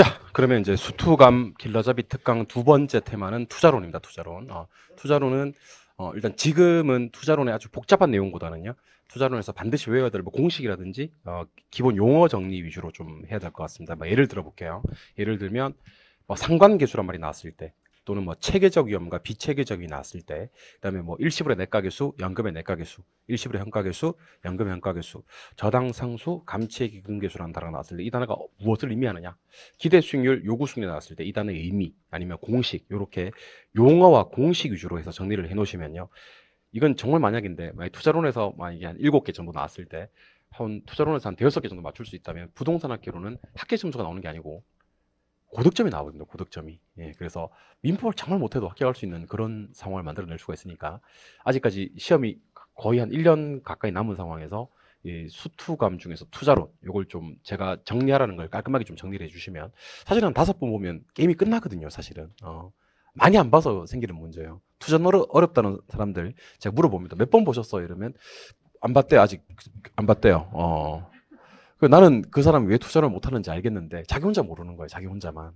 자, 그러면 이제 수투감 길라잡이 특강 두 번째 테마는 투자론입니다. 투자론. 투자론은 일단 지금은 투자론의 아주 복잡한 내용보다는요. 투자론에서 반드시 외워야 될 뭐 공식이라든지 기본 용어 정리 위주로 좀 해야 될 것 같습니다. 뭐 예를 들어 볼게요. 예를 들면 뭐 상관계수란 말이 나왔을 때, 또는 뭐 체계적 위험과 비체계적 위험이 나왔을 때, 그다음에 뭐 일시불의 내과계수, 연금의 내과계수, 일시불의 현가계수, 연금의 현가계수, 저당상수, 감치기금계수라는 단어가 나왔을 때 이 단어가 무엇을 의미하느냐? 기대 수익률, 요구 수익률이 나왔을 때 이 단어의 의미, 아니면 공식, 이렇게 용어와 공식 위주로 해서 정리를 해 놓으시면요. 이건 정말 만약인데, 만약 투자론에서 만약에 한 7개 정도 나왔을 때, 한 투자론에서 한 5개 정도 맞출 수 있다면 부동산 학교로는 합계 점수가 나오는 게 아니고 고득점이 나오거든요. 고득점이. 예, 그래서 민법을 정말 못해도 합격할 수 있는 그런 상황을 만들어낼 수가 있으니까, 아직까지 시험이 거의 한 1년 가까이 남은 상황에서 이 수투감 중에서 투자론, 요걸 좀 제가 정리하라는 걸 깔끔하게 좀 정리를 해주시면, 사실 한 5번 보면 게임이 끝나거든요. 사실은 많이 안 봐서 생기는 문제예요. 투자는 어렵다는 사람들 제가 물어봅니다. 몇 번 보셨어요? 이러면 안 봤대요. 아직 안 봤대요. 나는 그 사람이 왜 투자를 못하는지 알겠는데 자기 혼자 모르는 거예요. 자기 혼자만.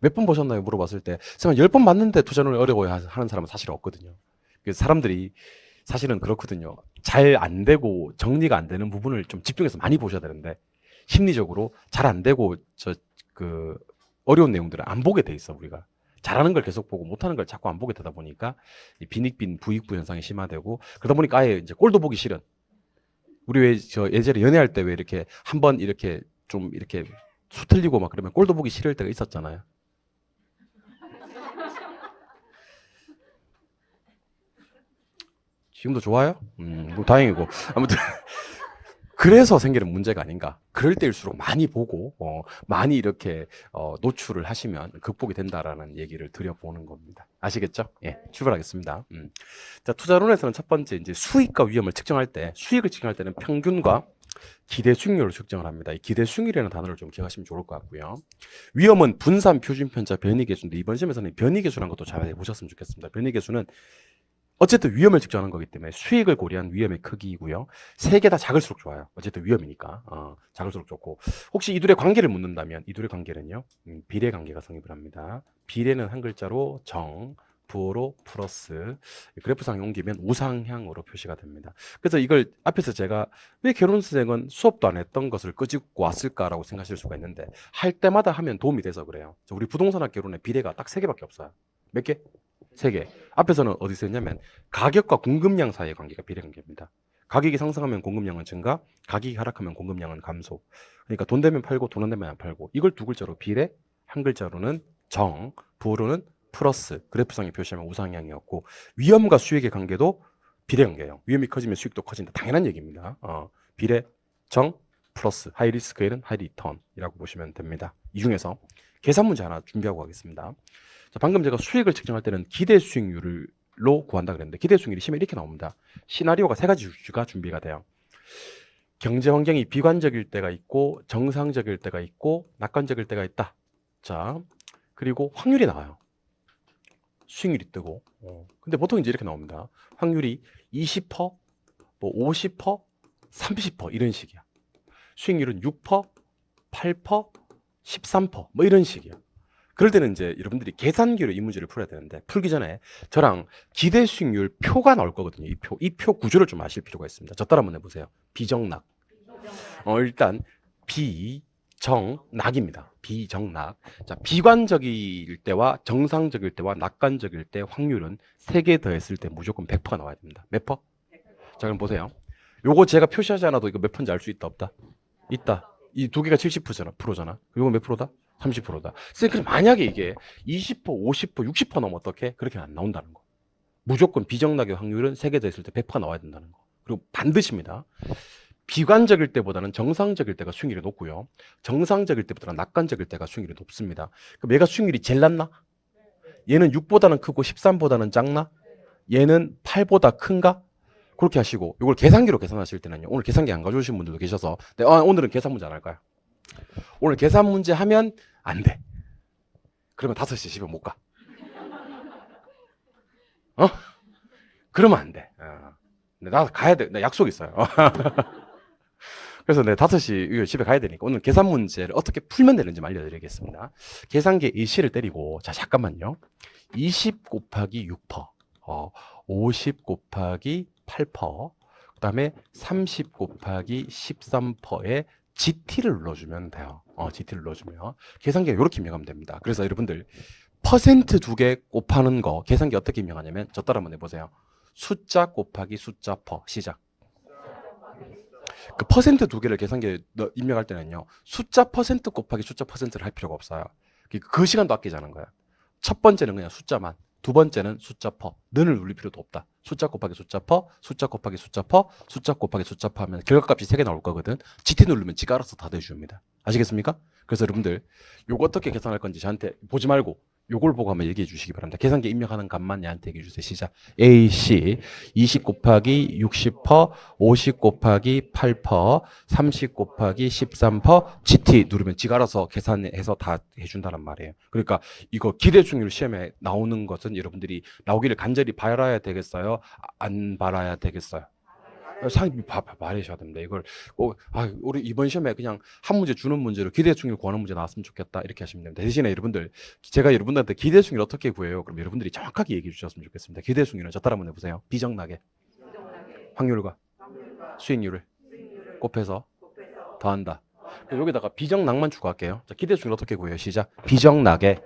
몇 번 보셨나요? 물어봤을 때 한 10번 봤는데 투자를 어려워해 하는 사람은 사실 없거든요. 그래서 사람들이 사실은 그렇거든요. 잘 안 되고 정리가 안 되는 부분을 좀 집중해서 많이 보셔야 되는데, 심리적으로 잘 안 되고 그 어려운 내용들을 안 보게 돼 있어. 우리가 잘하는 걸 계속 보고 못하는 걸 자꾸 안 보게 되다 보니까 이 빈익빈 부익부 현상이 심화되고, 그러다 보니까 아예 이제 꼴도 보기 싫은, 우리 왜 저 예전에 연애할 때 왜 이렇게 한번 이렇게 좀 이렇게 수틀리고 막 그러면 꼴도 보기 싫을 때가 있었잖아요. 지금도 좋아요? 뭐 다행이고. 아무튼 그래서 생기는 문제가 아닌가. 그럴 때일수록 많이 보고 많이 이렇게 노출을 하시면 극복이 된다라는 얘기를 드려보는 겁니다. 아시겠죠? 예, 출발하겠습니다. 자, 투자론에서는 첫 번째 이제 수익과 위험을 측정할 때, 수익을 측정할 때는 평균과 기대 수익률을 측정을 합니다. 이 기대 수익률이라는 단어를 좀 기억하시면 좋을 것 같고요. 위험은 분산, 표준 편차, 변이 계수인데, 이번 시험에서는 변이 계수라는 것도 잘 해보셨으면 좋겠습니다. 변이 계수는 어쨌든 위험을 측정하는 거기 때문에 수익을 고려한 위험의 크기이고요. 세 개 다 작을수록 좋아요. 어쨌든 위험이니까 작을수록 좋고, 혹시 이 둘의 관계를 묻는다면 이 둘의 관계는요, 비례 관계가 성립을 합니다. 비례는 한 글자로 정, 부호로 플러스, 그래프상에 옮기면 우상향으로 표시가 됩니다. 그래서 이걸 앞에서 제가 왜 결혼생은 수업도 안 했던 것을 끄집고 왔을까라고 생각하실 수가 있는데, 할 때마다 하면 도움이 돼서 그래요. 우리 부동산학 결혼의 비례가 딱 3개밖에 없어요. 몇 개? 3개. 앞에서는 어디서 했냐면 가격과 공급량 사이의 관계가 비례 관계입니다. 가격이 상승하면 공급량은 증가, 가격이 하락하면 공급량은 감소. 그러니까 돈 되면 팔고 돈 안 되면 안 팔고. 이걸 두 글자로 비례, 한 글자로는 정, 부호로는 플러스, 그래프상에 표시하면 우상향이었고, 위험과 수익의 관계도 비례 관계예요. 위험이 커지면 수익도 커진다. 당연한 얘기입니다. 비례, 정, 플러스, 하이 리스크에는 하이 리턴이라고 보시면 됩니다. 이 중에서 계산 문제 하나 준비하고 가겠습니다. 자, 방금 제가 수익을 측정할 때는 기대 수익률로 구한다 그랬는데, 기대 수익률이 시험에 이렇게 나옵니다. 시나리오가 3가지가 준비가 돼요. 경제 환경이 비관적일 때가 있고, 정상적일 때가 있고, 낙관적일 때가 있다. 자, 그리고 확률이 나와요. 수익률이 뜨고. 근데 보통 이제 이렇게 나옵니다. 확률이 20%, 뭐 50%, 30% 이런 식이야. 수익률은 6%, 8%, 13%뭐 이런 식이야. 그럴 때는 이제 여러분들이 계산기로 이 문제를 풀어야 되는데, 풀기 전에 저랑 기대 수익률 표가 나올 거거든요. 이 표 구조를 좀 아실 필요가 있습니다. 저 따라 한번 해보세요. 비정낙. 일단 비정낙입니다. 비정낙. 자, 비관적일 때와 정상적일 때와 낙관적일 때 확률은 3개 더했을 때 무조건 100%가 나와야 됩니다. 몇 퍼? 자, 그럼 보세요. 요거 제가 표시하지 않아도 이거 몇 퍼인지 알 수 있다 없다? 있다. 이 두 개가 70%잖아. 요거 몇 프로다? 30%다. 그럼 만약에 이게 20%, 50%, 60% 넘으면 어떻게? 그렇게 안 나온다는 거. 무조건 비정낙의 확률은 3개 더 있을 때 100% 나와야 된다는 거. 그리고 반드시입니다. 비관적일 때보다는 정상적일 때가 수익률이 높고요. 정상적일 때보다는 낙관적일 때가 수익률이 높습니다. 그럼 얘가 수익률이 제일 낮나? 얘는 6보다는 크고 13보다는 작나? 얘는 8보다 큰가? 그렇게 하시고, 이걸 계산기로 계산하실 때는요, 오늘 계산기 안 가져오신 분들도 계셔서, 네, 오늘은 계산 문제 안 할까요? 오늘 계산 문제 하면 안 돼. 그러면 5시 집에 못 가. 그러면 안 돼. 근데 나 가야 돼. 나 약속 있어요. 그래서 네, 5시 집에 가야 되니까 오늘 계산 문제를 어떻게 풀면 되는지 알려드리겠습니다. 계산기 A씨를 때리고, 자, 잠깐만요. 20 곱하기 6%, 50 곱하기 8%, 그 다음에 30 곱하기 13%에 GT를 눌러주면 돼요. GT를 눌러주면. 계산기가 이렇게 입력하면 됩니다. 그래서 여러분들, 퍼센트 2개 곱하는 거, 계산기 어떻게 입력하냐면, 저 따라 한번 해보세요. 숫자 곱하기 숫자 시작. 그 퍼센트 2개를 계산기에 입력할 때는요, 숫자 퍼센트 곱하기 숫자 퍼센트를 할 필요가 없어요. 그 시간도 아끼자는 거야. 첫 번째는 그냥 숫자만, 두 번째는 숫자 는을 눌릴 필요도 없다. 숫자 곱하기 숫자 숫자 곱하기 숫자 숫자 곱하기 숫자 하면 결과값이 3개 나올 거거든. GT 누르면 지가 알아서 다 대줍니다. 아시겠습니까? 그래서 여러분들 요거 어떻게 계산할 건지 저한테 보지 말고 요걸 보고 한번 얘기해 주시기 바랍니다. 계산기 입력하는 값만 얘한테 얘기해 주세요. 시작. AC 20 곱하기 60%, 50 곱하기 8%, 30 곱하기 13%, GT 누르면 지가 알아서 계산해서 다 해준다는 말이에요. 그러니까 이거 기대중률 시험에 나오는 것은 여러분들이 나오기를 간절히 바라야 되겠어요? 안 바라야 되겠어요? 상위 말하셔야 됩니다. 이걸 우리 이번 시험에 그냥 한 문제 주는 문제로 기대중률 구하는 문제 나왔으면 좋겠다 이렇게 하시면 됩니다. 대신에 여러분들 제가 여러분들한테 기대중률 어떻게 구해요? 그럼 여러분들이 정확하게 얘기해 주셨으면 좋겠습니다. 기대중률은 저 따라 한번 해보세요. 비정나게 확률과 수익률을 곱해서 더한다. 여기다가 비정낙만 추가할게요. 자, 기대중률 어떻게 구해요? 시작. 비정낙의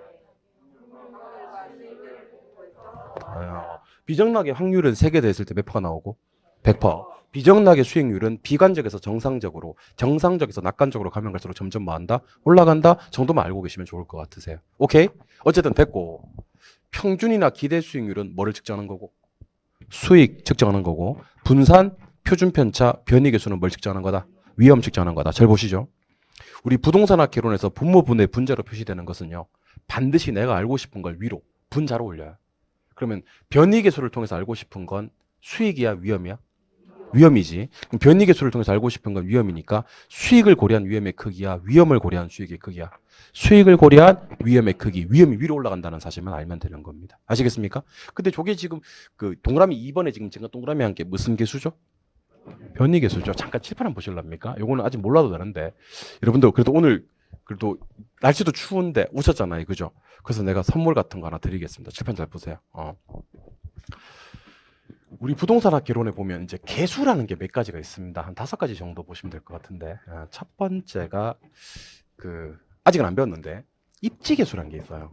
비정낙의 확률은 3개 됐을 때 몇 퍼가 나오고? 100%. 비정낙의 수익률은 비관적에서 정상적으로, 정상적에서 낙관적으로 가면 갈수록 점점 뭐한다? 올라간다? 정도만 알고 계시면 좋을 것 같으세요. 오케이? 어쨌든 됐고, 평균이나 기대 수익률은 뭐를 측정하는 거고? 수익 측정하는 거고, 분산, 표준편차, 변이계수는 뭘 측정하는 거다? 위험 측정하는 거다. 잘 보시죠. 우리 부동산학 개론에서 분모분의 분자로 표시되는 것은요, 반드시 내가 알고 싶은 걸 위로, 분자로 올려요. 그러면 변이계수를 통해서 알고 싶은 건 수익이야, 위험이야? 위험이지. 그럼 변이계수를 통해서 알고 싶은 건 위험이니까 수익을 고려한 위험의 크기야, 위험을 고려한 수익의 크기야. 수익을 고려한 위험의 크기, 위험이 위로 올라간다는 사실만 알면 되는 겁니다. 아시겠습니까? 근데 저게 지금 그 동그라미 2번에 지금 제가 동그라미 한 게 무슨 계수죠? 변이계수죠. 잠깐 칠판 한번 보실랍니까? 요거는 아직 몰라도 되는데 여러분들 그래도 오늘 그래도 날씨도 추운데 오셨잖아요, 그죠? 그래서 내가 선물 같은 거 하나 드리겠습니다. 칠판 잘 보세요. 우리 부동산학 개론에 보면 이제 계수라는 게 몇 가지가 있습니다. 한 5가지 정도 보시면 될 것 같은데, 첫 번째가 아직은 안 배웠는데 입지계수라는 게 있어요.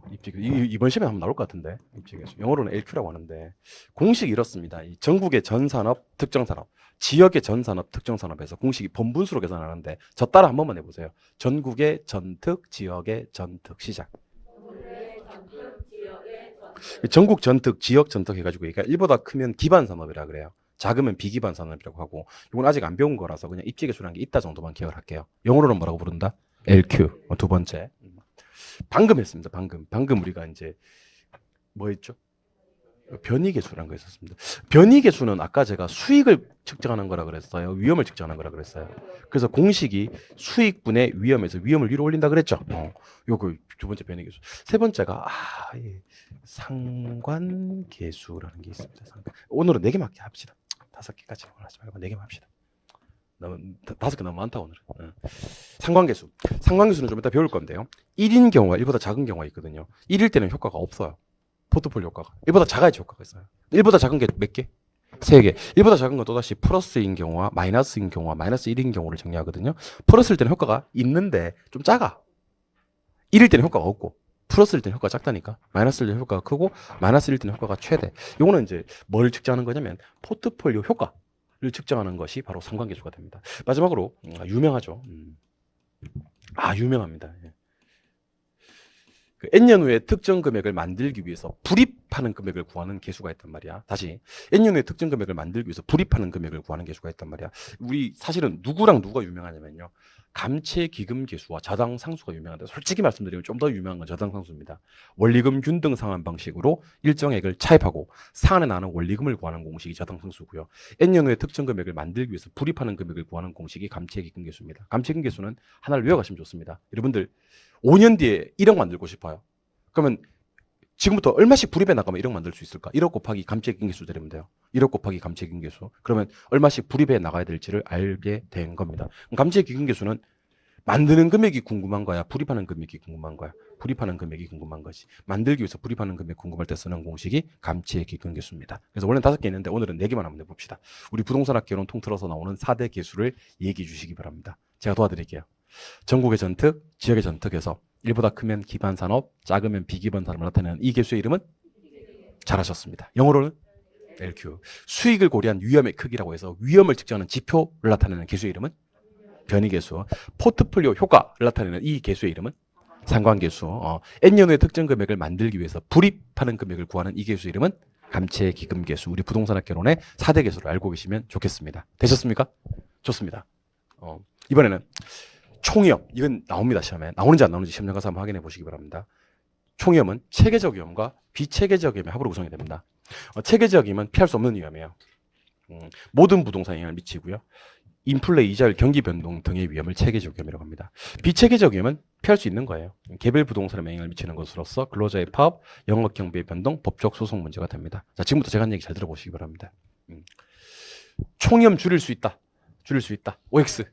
이번 시험에 한번 나올 것 같은데, 입지계수. 영어로는 LQ라고 하는데 공식이 이렇습니다. 이 전국의 전 산업, 특정 산업, 지역의 전 산업, 특정 산업에서 공식이 번분수로 계산하는데 저 따라 한 번만 해보세요. 전국의 전특, 지역의 전특. 시작. 전국 전특, 지역 전특 해가지고 그러니까 1보다 크면 기반 산업이라 그래요. 작으면 비기반 산업이라고 하고 이건 아직 안 배운 거라서 그냥 입지계수라는 게 있다 정도만 기억을 할게요. 영어로는 뭐라고 부른다? LQ. 두 번째. 방금 했습니다. 방금 우리가 이제 뭐 했죠? 변이계수라는 거 있었습니다. 변이계수는 아까 제가 수익을 측정하는 거라 그랬어요. 위험을 측정하는 거라 그랬어요. 그래서 공식이 수익분의 위험에서 위험을 위로 올린다 그랬죠. 요거 두 번째 변이계수. 세 번째가 상관계수라는 게 있습니다. 오늘은 4개만 합시다. 5개까지 하지 말고 4개만 합시다. 5개 너무 많다 오늘은. 상관계수. 상관계수는 좀 이따 배울 건데요. 1인 경우가 1보다 작은 경우가 있거든요. 1일 때는 효과가 없어요. 포트폴리오 효과가. 1보다 작아야지 효과가 있어요. 1보다 작은 게 몇 개? 3개. 1보다 작은 건 또다시 플러스인 경우와 마이너스인 경우와 마이너스 1인 경우를 정리하거든요. 플러스일 때는 효과가 있는데 좀 작아. 1일 때는 효과가 없고 플러스일 때는 효과가 작다니까. 마이너스일 때는 효과가 크고 마이너스일 때는 효과가 최대. 요거는 이제 뭘 측정하는 거냐면 포트폴리오 효과를 측정하는 것이 바로 상관계수가 됩니다. 마지막으로 유명하죠. 유명합니다. N년 후에 특정 금액을 만들기 위해서 불입하는 금액을 구하는 계수가 있단 말이야. 다시 N년 후에 특정 금액을 만들기 위해서 불입하는 금액을 구하는 계수가 있단 말이야. 우리 사실은 누구랑 누가 유명하냐면요. 감채기금계수와 저당상수가 유명한데 솔직히 말씀드리면 좀 더 유명한 건 저당상수입니다. 원리금 균등 상환 방식으로 일정액을 차입하고 상환에 나는 원리금을 구하는 공식이 저당상수고요. N년 후에 특정 금액을 만들기 위해서 불입하는 금액을 구하는 공식이 감채기금계수입니다. 감채기금계수는 하나를 외워가시면 좋습니다. 여러분들 5년 뒤에 1억 만들고 싶어요. 그러면 지금부터 얼마씩 불입해 나가면 1억 만들 수 있을까? 1억 곱하기 감채기인계수 되면 돼요. 1억 곱하기 감채기인계수. 그러면 얼마씩 불입해 나가야 될지를 알게 된 겁니다. 감채기인계수는 만드는 금액이 궁금한 거야? 불입하는 금액이 궁금한 거야? 불입하는 금액이 궁금한 거지. 만들기 위해서 불입하는 금액 궁금할 때 쓰는 공식이 감채기근계수입니다. 그래서 원래는 5개 있는데 오늘은 4개만 한번 내봅시다. 우리 부동산학 개론 통틀어서 나오는 4대 계수를 얘기해 주시기 바랍니다. 제가 도와드릴게요. 전국의 전특, 지역의 전특에서 1보다 크면 기반산업, 작으면 비기반산업을 나타내는 이 계수의 이름은? 잘하셨습니다. 영어로는? LQ. 수익을 고려한 위험의 크기라고 해서 위험을 측정하는 지표를 나타내는 계수의 이름은? 변이계수. 포트폴리오 효과를 나타내는 이 계수의 이름은? 상관계수. N년 후의 특정 금액을 만들기 위해서 불입하는 금액을 구하는 이 계수의 이름은? 감채기금계수. 우리 부동산학 개론의 4대 계수를 알고 계시면 좋겠습니다. 되셨습니까? 좋습니다. 이번에는 총위험. 이건 나옵니다, 시험에. 나오는지 안 나오는지 시험장 가서 한번 확인해 보시기 바랍니다. 총위험은 체계적 위험과 비체계적 위험의 합으로 구성이 됩니다. 체계적 위험은 피할 수 없는 위험이에요. 모든 부동산에 영향을 미치고요. 인플레, 이자율, 경기 변동 등의 위험을 체계적 위험이라고 합니다. 비체계적 위험은 피할 수 있는 거예요. 개별 부동산에 영향을 미치는 것으로서 근로자의 파업, 영업 경비의 변동, 법적 소송 문제가 됩니다. 자, 지금부터 제가 한 얘기 잘 들어보시기 바랍니다. 총위험 줄일 수 있다. 줄일 수 있다. OX.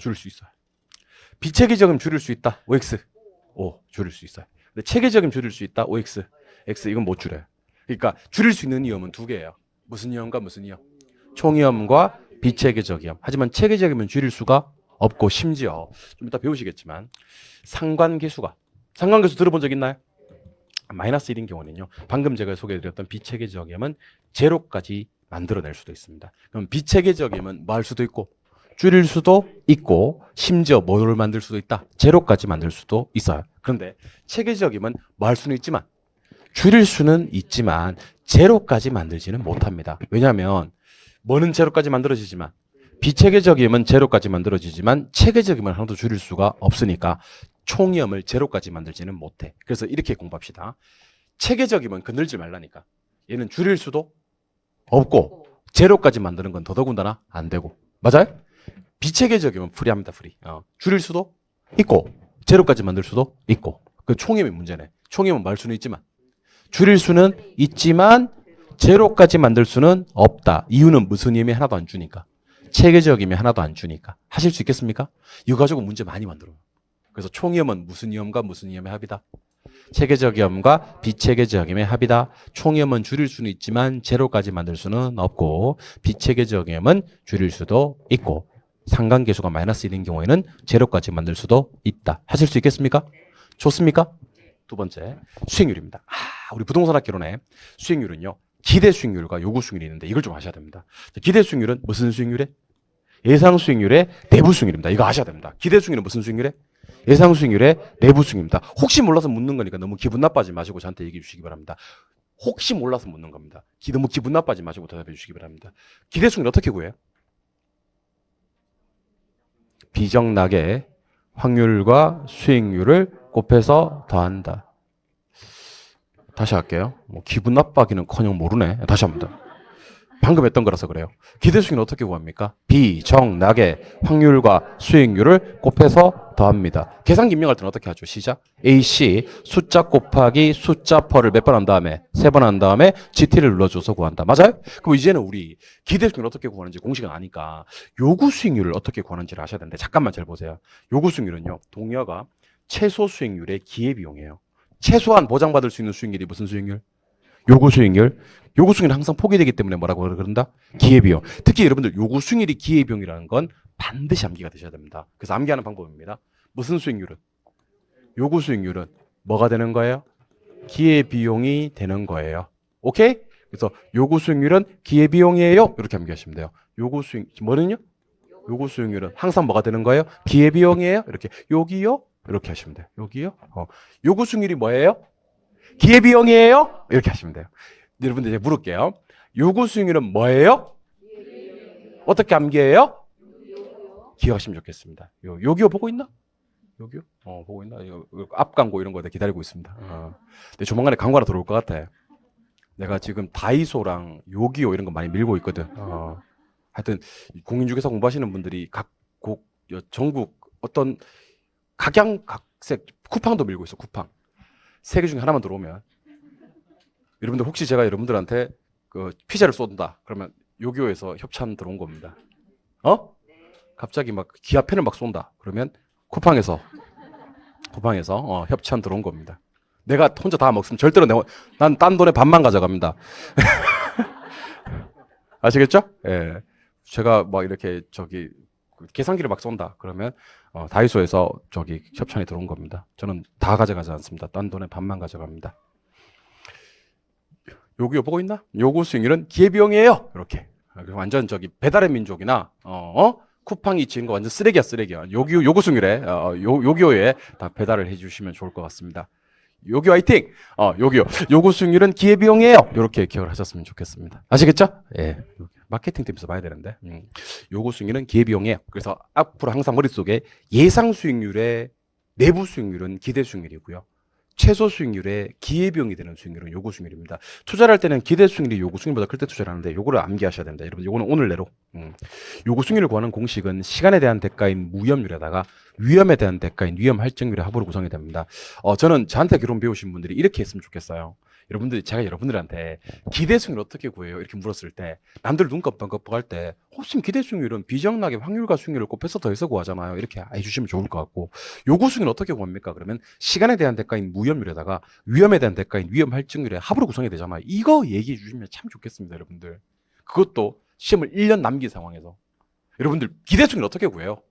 줄일 수 있어요. 비체계적임 줄일 수 있다. OX. 줄일 수 있어요. 근데 체계적임 줄일 수 있다. OX. X. 이건 못 줄여요. 그러니까 줄일 수 있는 위험은 2개예요. 무슨 위험과 무슨 위험? 총위험과 비체계적 위험. 하지만 체계적이면 줄일 수가 없고 심지어 좀 이따 배우시겠지만 상관계수 들어본 적 있나요? 마이너스 1인 경우는요. 방금 제가 소개해드렸던 비체계적 위험은 제로까지 만들어낼 수도 있습니다. 그럼 비체계적 위험은 뭐 할 수도 있고 줄일 수도 있고 심지어 뭐를 만들 수도 있다. 제로까지 만들 수도 있어요. 그런데 체계적 위험은 뭐 할 수는 있지만 줄일 수는 있지만 제로까지 만들지는 못합니다. 왜냐하면 뭐는 제로까지 만들어지지만 비체계적임은 제로까지 만들어지지만 체계적임은 하나도 줄일 수가 없으니까 총위험을 제로까지 만들지는 못해. 그래서 이렇게 공부합시다. 체계적임은 건들지 말라니까. 얘는 줄일 수도 없고 제로까지 만드는 건 더더군다나 안 되고. 맞아요? 비체계적임은 프리합니다. 프리. 줄일 수도 있고 제로까지 만들 수도 있고. 그 총위험의 문제네. 총위험은 말 수는 있지만 줄일 수는 있지만 제로까지 만들 수는 없다. 이유는 무슨 힘이 하나도 안 주니까. 체계적 힘이 하나도 안 주니까. 하실 수 있겠습니까? 이거 가지고 문제 많이 만들어요. 그래서 총위험은 무슨 위험과 무슨 위험의 합이다? 체계적 위험과 비체계적 위험의 합이다. 총위험은 줄일 수는 있지만 제로까지 만들 수는 없고 비체계적 위험은 줄일 수도 있고 상관계수가 마이너스 1인 경우에는 제로까지 만들 수도 있다. 하실 수 있겠습니까? 좋습니까? 두 번째, 수익률입니다. 우리 부동산학 개론의 수익률은요. 기대 수익률과 요구 수익률이 있는데 이걸 좀 아셔야 됩니다. 기대 수익률은 무슨 수익률에? 예상 수익률의 내부 수익률입니다. 이거 아셔야 됩니다. 기대 수익률은 무슨 수익률에? 예상 수익률의 내부 수익률입니다. 혹시 몰라서 묻는 거니까 너무 기분 나빠지 마시고 저한테 얘기해 주시기 바랍니다. 혹시 몰라서 묻는 겁니다. 너무 기분 나빠지 마시고 대답해 주시기 바랍니다. 기대 수익률 어떻게 구해요? 비정락의 확률과 수익률을 곱해서 더한다. 다시 할게요. 기분 나빠하기는커녕 모르네. 다시 합니다. 방금 했던 거라서 그래요. 기대 수익률은 어떻게 구합니까? 비정락의 확률과 수익률을 곱해서 더합니다. 계산기 입력할 때는 어떻게 하죠? 시작. AC 숫자 곱하기 숫자 퍼를 몇 번 한 다음에 3번 한 다음에 GT를 눌러줘서 구한다. 맞아요? 그럼 이제는 우리 기대 수익률을 어떻게 구하는지 공식은 아니까 요구 수익률을 어떻게 구하는지를 아셔야 되는데 잠깐만 잘 보세요. 요구 수익률은요. 동의어가 최소 수익률의 기회비용이에요. 최소한 보장받을 수 있는 수익률이 무슨 수익률? 요구 수익률. 요구 수익률은 항상 포기되기 때문에 뭐라고 그런다? 기회비용. 특히 여러분들 요구 수익률이 기회비용이라는 건 반드시 암기가 되셔야 됩니다. 그래서 암기하는 방법입니다. 무슨 수익률은? 요구 수익률은 뭐가 되는 거예요? 기회비용이 되는 거예요. 오케이? 그래서 요구 수익률은 기회비용이에요. 이렇게 암기하시면 돼요. 요구 수익 뭐는요? 요구 수익률은 항상 뭐가 되는 거예요? 기회비용이에요. 이렇게 여기요? 이렇게 하시면 돼요. 여기요? 요구 수익률이 뭐예요? 기회비용이에요? 이렇게 하시면 돼요. 여러분들 이제 물을게요. 요구 수익률은 뭐예요? 어떻게 암기해요? 기억하시면 좋겠습니다. 여기요 보고 있나? 여기요? 보고 있나? 이거 앞 광고 이런 거 기다리고 있습니다. 근데 조만간에 광고 하나 들어올 것 같아. 내가 지금 다이소랑 요기요 이런 거 많이 밀고 있거든. 하여튼 공인중개사 공부하시는 분들이 전국 어떤 각양각색 쿠팡도 밀고 있어. 쿠팡. 3개 중에 하나만 들어오면 여러분들 혹시 제가 여러분들한테 그 피자를 쏜다 그러면 요교에서 협찬 들어온 겁니다. 어? 갑자기 막 기아펜을 막 쏜다 그러면 쿠팡에서 협찬 들어온 겁니다. 내가 혼자 다 먹으면 절대로 난 딴 돈의 반만 가져갑니다. 아시겠죠? 예. 제가 막 이렇게 저기 계산기를 막 쏜다 그러면 다이소에서 저기 협찬이 들어온 겁니다. 저는 다 가져가지 않습니다. 딴 돈의 반만 가져갑니다. 요기요 보고 있나? 요구 수익률은 기회비용이에요. 이렇게 완전 저기 배달의 민족이나 쿠팡이 지은 거 완전 쓰레기야. 요구 수익률에 요기요에 다 배달을 해주시면 좋을 것 같습니다. 요기 화이팅! 요구 수익률은 기회비용이에요. 이렇게 기억을 하셨으면 좋겠습니다. 아시겠죠? 예. 마케팅 팀에서 봐야 되는데. 요구 수익률은 기회비용이에요. 그래서 앞으로 항상 머릿속에 예상 수익률의 내부 수익률은 기대 수익률이고요. 최소 수익률의 기회비용이 되는 수익률은 요구 수익률입니다. 투자를 할 때는 기대 수익률이 요구 수익률보다 클 때 투자를 하는데 요거를 암기하셔야 됩니다. 여러분, 요거는 오늘 내로. 요구 수익률을 구하는 공식은 시간에 대한 대가인 무위험률에다가 위험에 대한 대가인 위험 할증률의 합으로 구성이 됩니다. 저는 저한테 결혼 배우신 분들이 이렇게 했으면 좋겠어요. 제가 여러분들한테 기대 수익률 어떻게 구해요? 이렇게 물었을 때 남들 눈 깜빡깜빡할 때 혹시 기대 수익률은 비정락의 확률과 수익률을 곱해서 더해서 구하잖아요. 이렇게 해주시면 좋을 것 같고 요구 수익률은 어떻게 구합니까? 그러면 시간에 대한 대가인 무위험률에다가 위험에 대한 대가인 위험 할증률의 합으로 구성이 되잖아요. 이거 얘기해 주시면 참 좋겠습니다, 여러분들. 그것도 시험을 1년 남긴 상황에서 여러분들 기대 수익률 어떻게 구해요?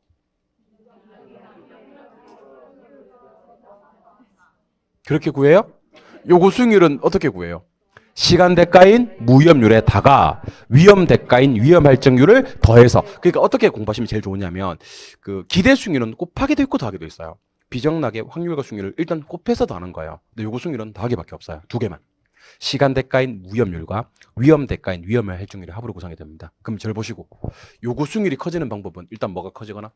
그렇게 구해요? 요구 수익률은 어떻게 구해요? 시간 대가인 무위험률에다가 위험 대가인 위험 할증률을 더해서 그러니까 어떻게 공부하시면 제일 좋으냐면 그 기대 수익률은 곱하기도 있고 더하기도 있어요. 비정락의 확률과 수익률을 일단 곱해서 더하는 거예요. 근데 요구 수익률은 더하기밖에 없어요. 두 개만. 시간 대가인 무위험률과 위험 대가인 위험 할증률의 합으로 구성이 됩니다. 그럼 절 보시고 요구 수익률이 커지는 방법은 일단 뭐가 커지거나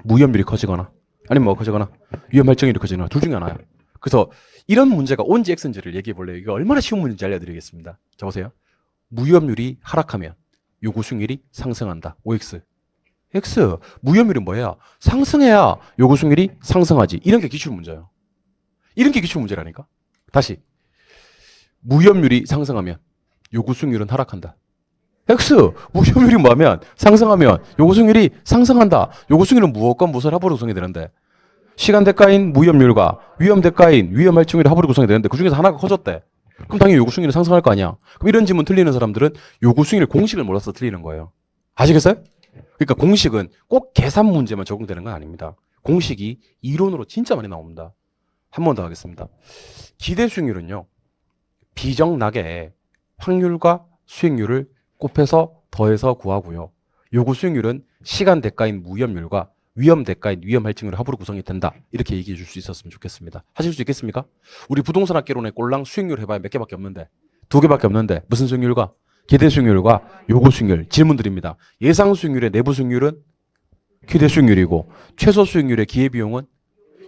무위험률이 커지거나 아니면 뭐가 커지거나 위험 할증률이 커지거나 둘 중에 하나예요. 그래서 이런 문제가 온지 X인지를 얘기해 볼래요. 이거 얼마나 쉬운 문제인지 알려드리겠습니다. 자 보세요. 무위험률이 하락하면 요구 수익률이 상승한다. OX. X. 무위험률은 뭐예요? 상승해야 요구 수익률이 상승하지. 이런 게 기출 문제예요. 이런 게 기출 문제라니까. 다시. 무위험률이 상승하면 요구 수익률은 하락한다. X. 무위험률이 뭐하면 상승하면 요구 수익률이 상승한다. 요구 수익률은 무엇과 무엇을 합으로 구성이 되는데 시간 대가인 무위험률과 위험 대가인 위험 할증률의 합으로 구성이 되는데 그중에서 하나가 커졌대. 그럼 당연히 요구 수익률이 상승할 거 아니야. 그럼 이런 질문 틀리는 사람들은 요구 수익률 공식을 몰라서 틀리는 거예요. 아시겠어요? 그러니까 공식은 꼭 계산 문제만 적용되는 건 아닙니다. 공식이 이론으로 진짜 많이 나옵니다. 한 번 더 하겠습니다. 기대 수익률은요. 비정락의 확률과 수익률을 곱해서 더해서 구하고요. 요구 수익률은 시간 대가인 무위험률과 위험 대가인 위험 할증률의 합으로 구성이 된다. 이렇게 얘기해 줄 수 있었으면 좋겠습니다. 하실 수 있겠습니까? 우리 부동산 학개론의 꼴랑 수익률 해봐야 몇 개밖에 없는데 두 개밖에 없는데 무슨 수익률과 기대 수익률과 요구 수익률 질문 드립니다. 예상 수익률의 내부 수익률은 기대 수익률이고 최소 수익률의 기회비용은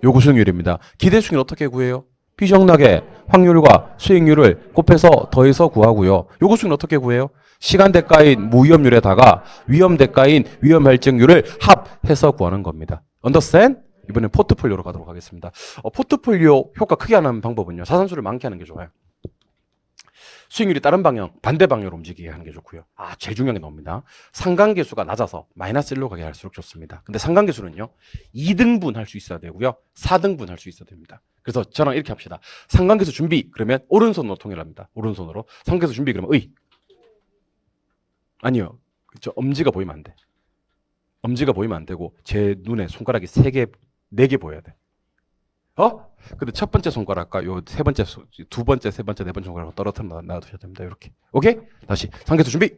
요구 수익률입니다. 기대 수익률 어떻게 구해요? 비정락의 확률과 수익률을 곱해서 더해서 구하고요. 요구 수익률 어떻게 구해요? 시간 대가인 무위험률에다가 위험 대가인 위험 할증률을 합해서 구하는 겁니다. Understand? 이번엔 포트폴리오로 가도록 하겠습니다. 포트폴리오 효과 크게 하는 방법은요. 자산수를 많게 하는 게 좋아요. 수익률이 다른 방향, 반대 방향으로 움직이게 하는 게 좋고요. 제일 중요한 게 나옵니다. 상관계수가 낮아서 마이너스 1로 가게 할수록 좋습니다. 근데 상관계수는요. 2등분 할 수 있어야 되고요. 4등분 할 수 있어야 됩니다. 그래서 저랑 이렇게 합시다. 상관계수 준비 그러면 오른손으로 통일합니다. 오른손으로. 상관계수 준비 그러면 아니요. 저 엄지가 보이면 안 돼. 엄지가 보이면 안 되고 제 눈에 손가락이 3개, 4개 보여야 돼. 근데 첫 번째 손가락과 요 세 번째, 두 번째, 세 번째, 네 번째 손가락을 떨어뜨려 놔두셔야 됩니다. 이렇게. 오케이? 다시 상계수 준비.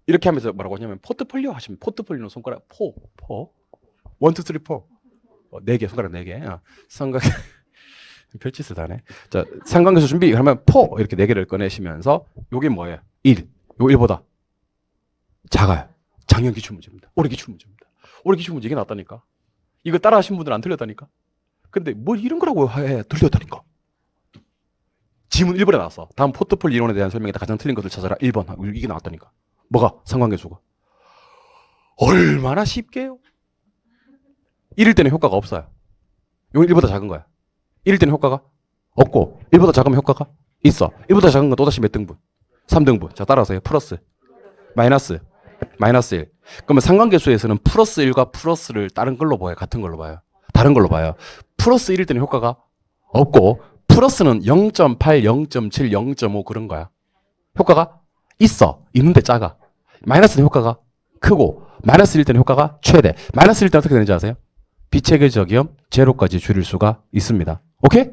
이렇게 하면서 뭐라고 하냐면 포트폴리오 하시면 포트폴리오는 손가락 4, 1, 2, 3, 4. 4개 손가락 4개. 상관 별짓을 하네. 자, 상관계수 준비 하면 4 이렇게 4개를 꺼내시면서 요게 뭐예요? 1. 요 1보다 작아요. 작년 기출 문제입니다. 올해 기출 문제입니다. 올해 기출 문제 이게 나왔다니까. 이거 따라 하신 분들은 안 틀렸다니까. 근데 뭘 이런 거라고 해. 틀렸다니까. 지문 1번에 나왔어. 다음 포트폴리오 이론에 대한 설명에다 가장 틀린 것을 찾아라. 1번. 이게 나왔다니까. 뭐가? 상관계수가. 얼마나 쉽게요? 1일 때는 효과가 없어요. 이건 1보다 작은 거야. 1일 때는 효과가 없고 1보다 작으면 효과가 있어. 1보다 작은 건 또다시 몇 등분? 3등분. 자, 따라서요. 플러스, 마이너스, 마이너스 1. 그러면 상관계수에서는 플러스 1과 플러스를 다른 걸로 봐요? 같은 걸로 봐요? 다른 걸로 봐요. 플러스 1일 때는 효과가 없고 플러스는 0.8, 0.7, 0.5 그런 거야. 효과가 있어. 있는데 작아. 마이너스는 효과가 크고 마이너스 1일 때는 효과가 최대. 마이너스 1일 때는 어떻게 되는지 아세요? 비체계 적이면 제로까지 줄일 수가 있습니다. 오케이?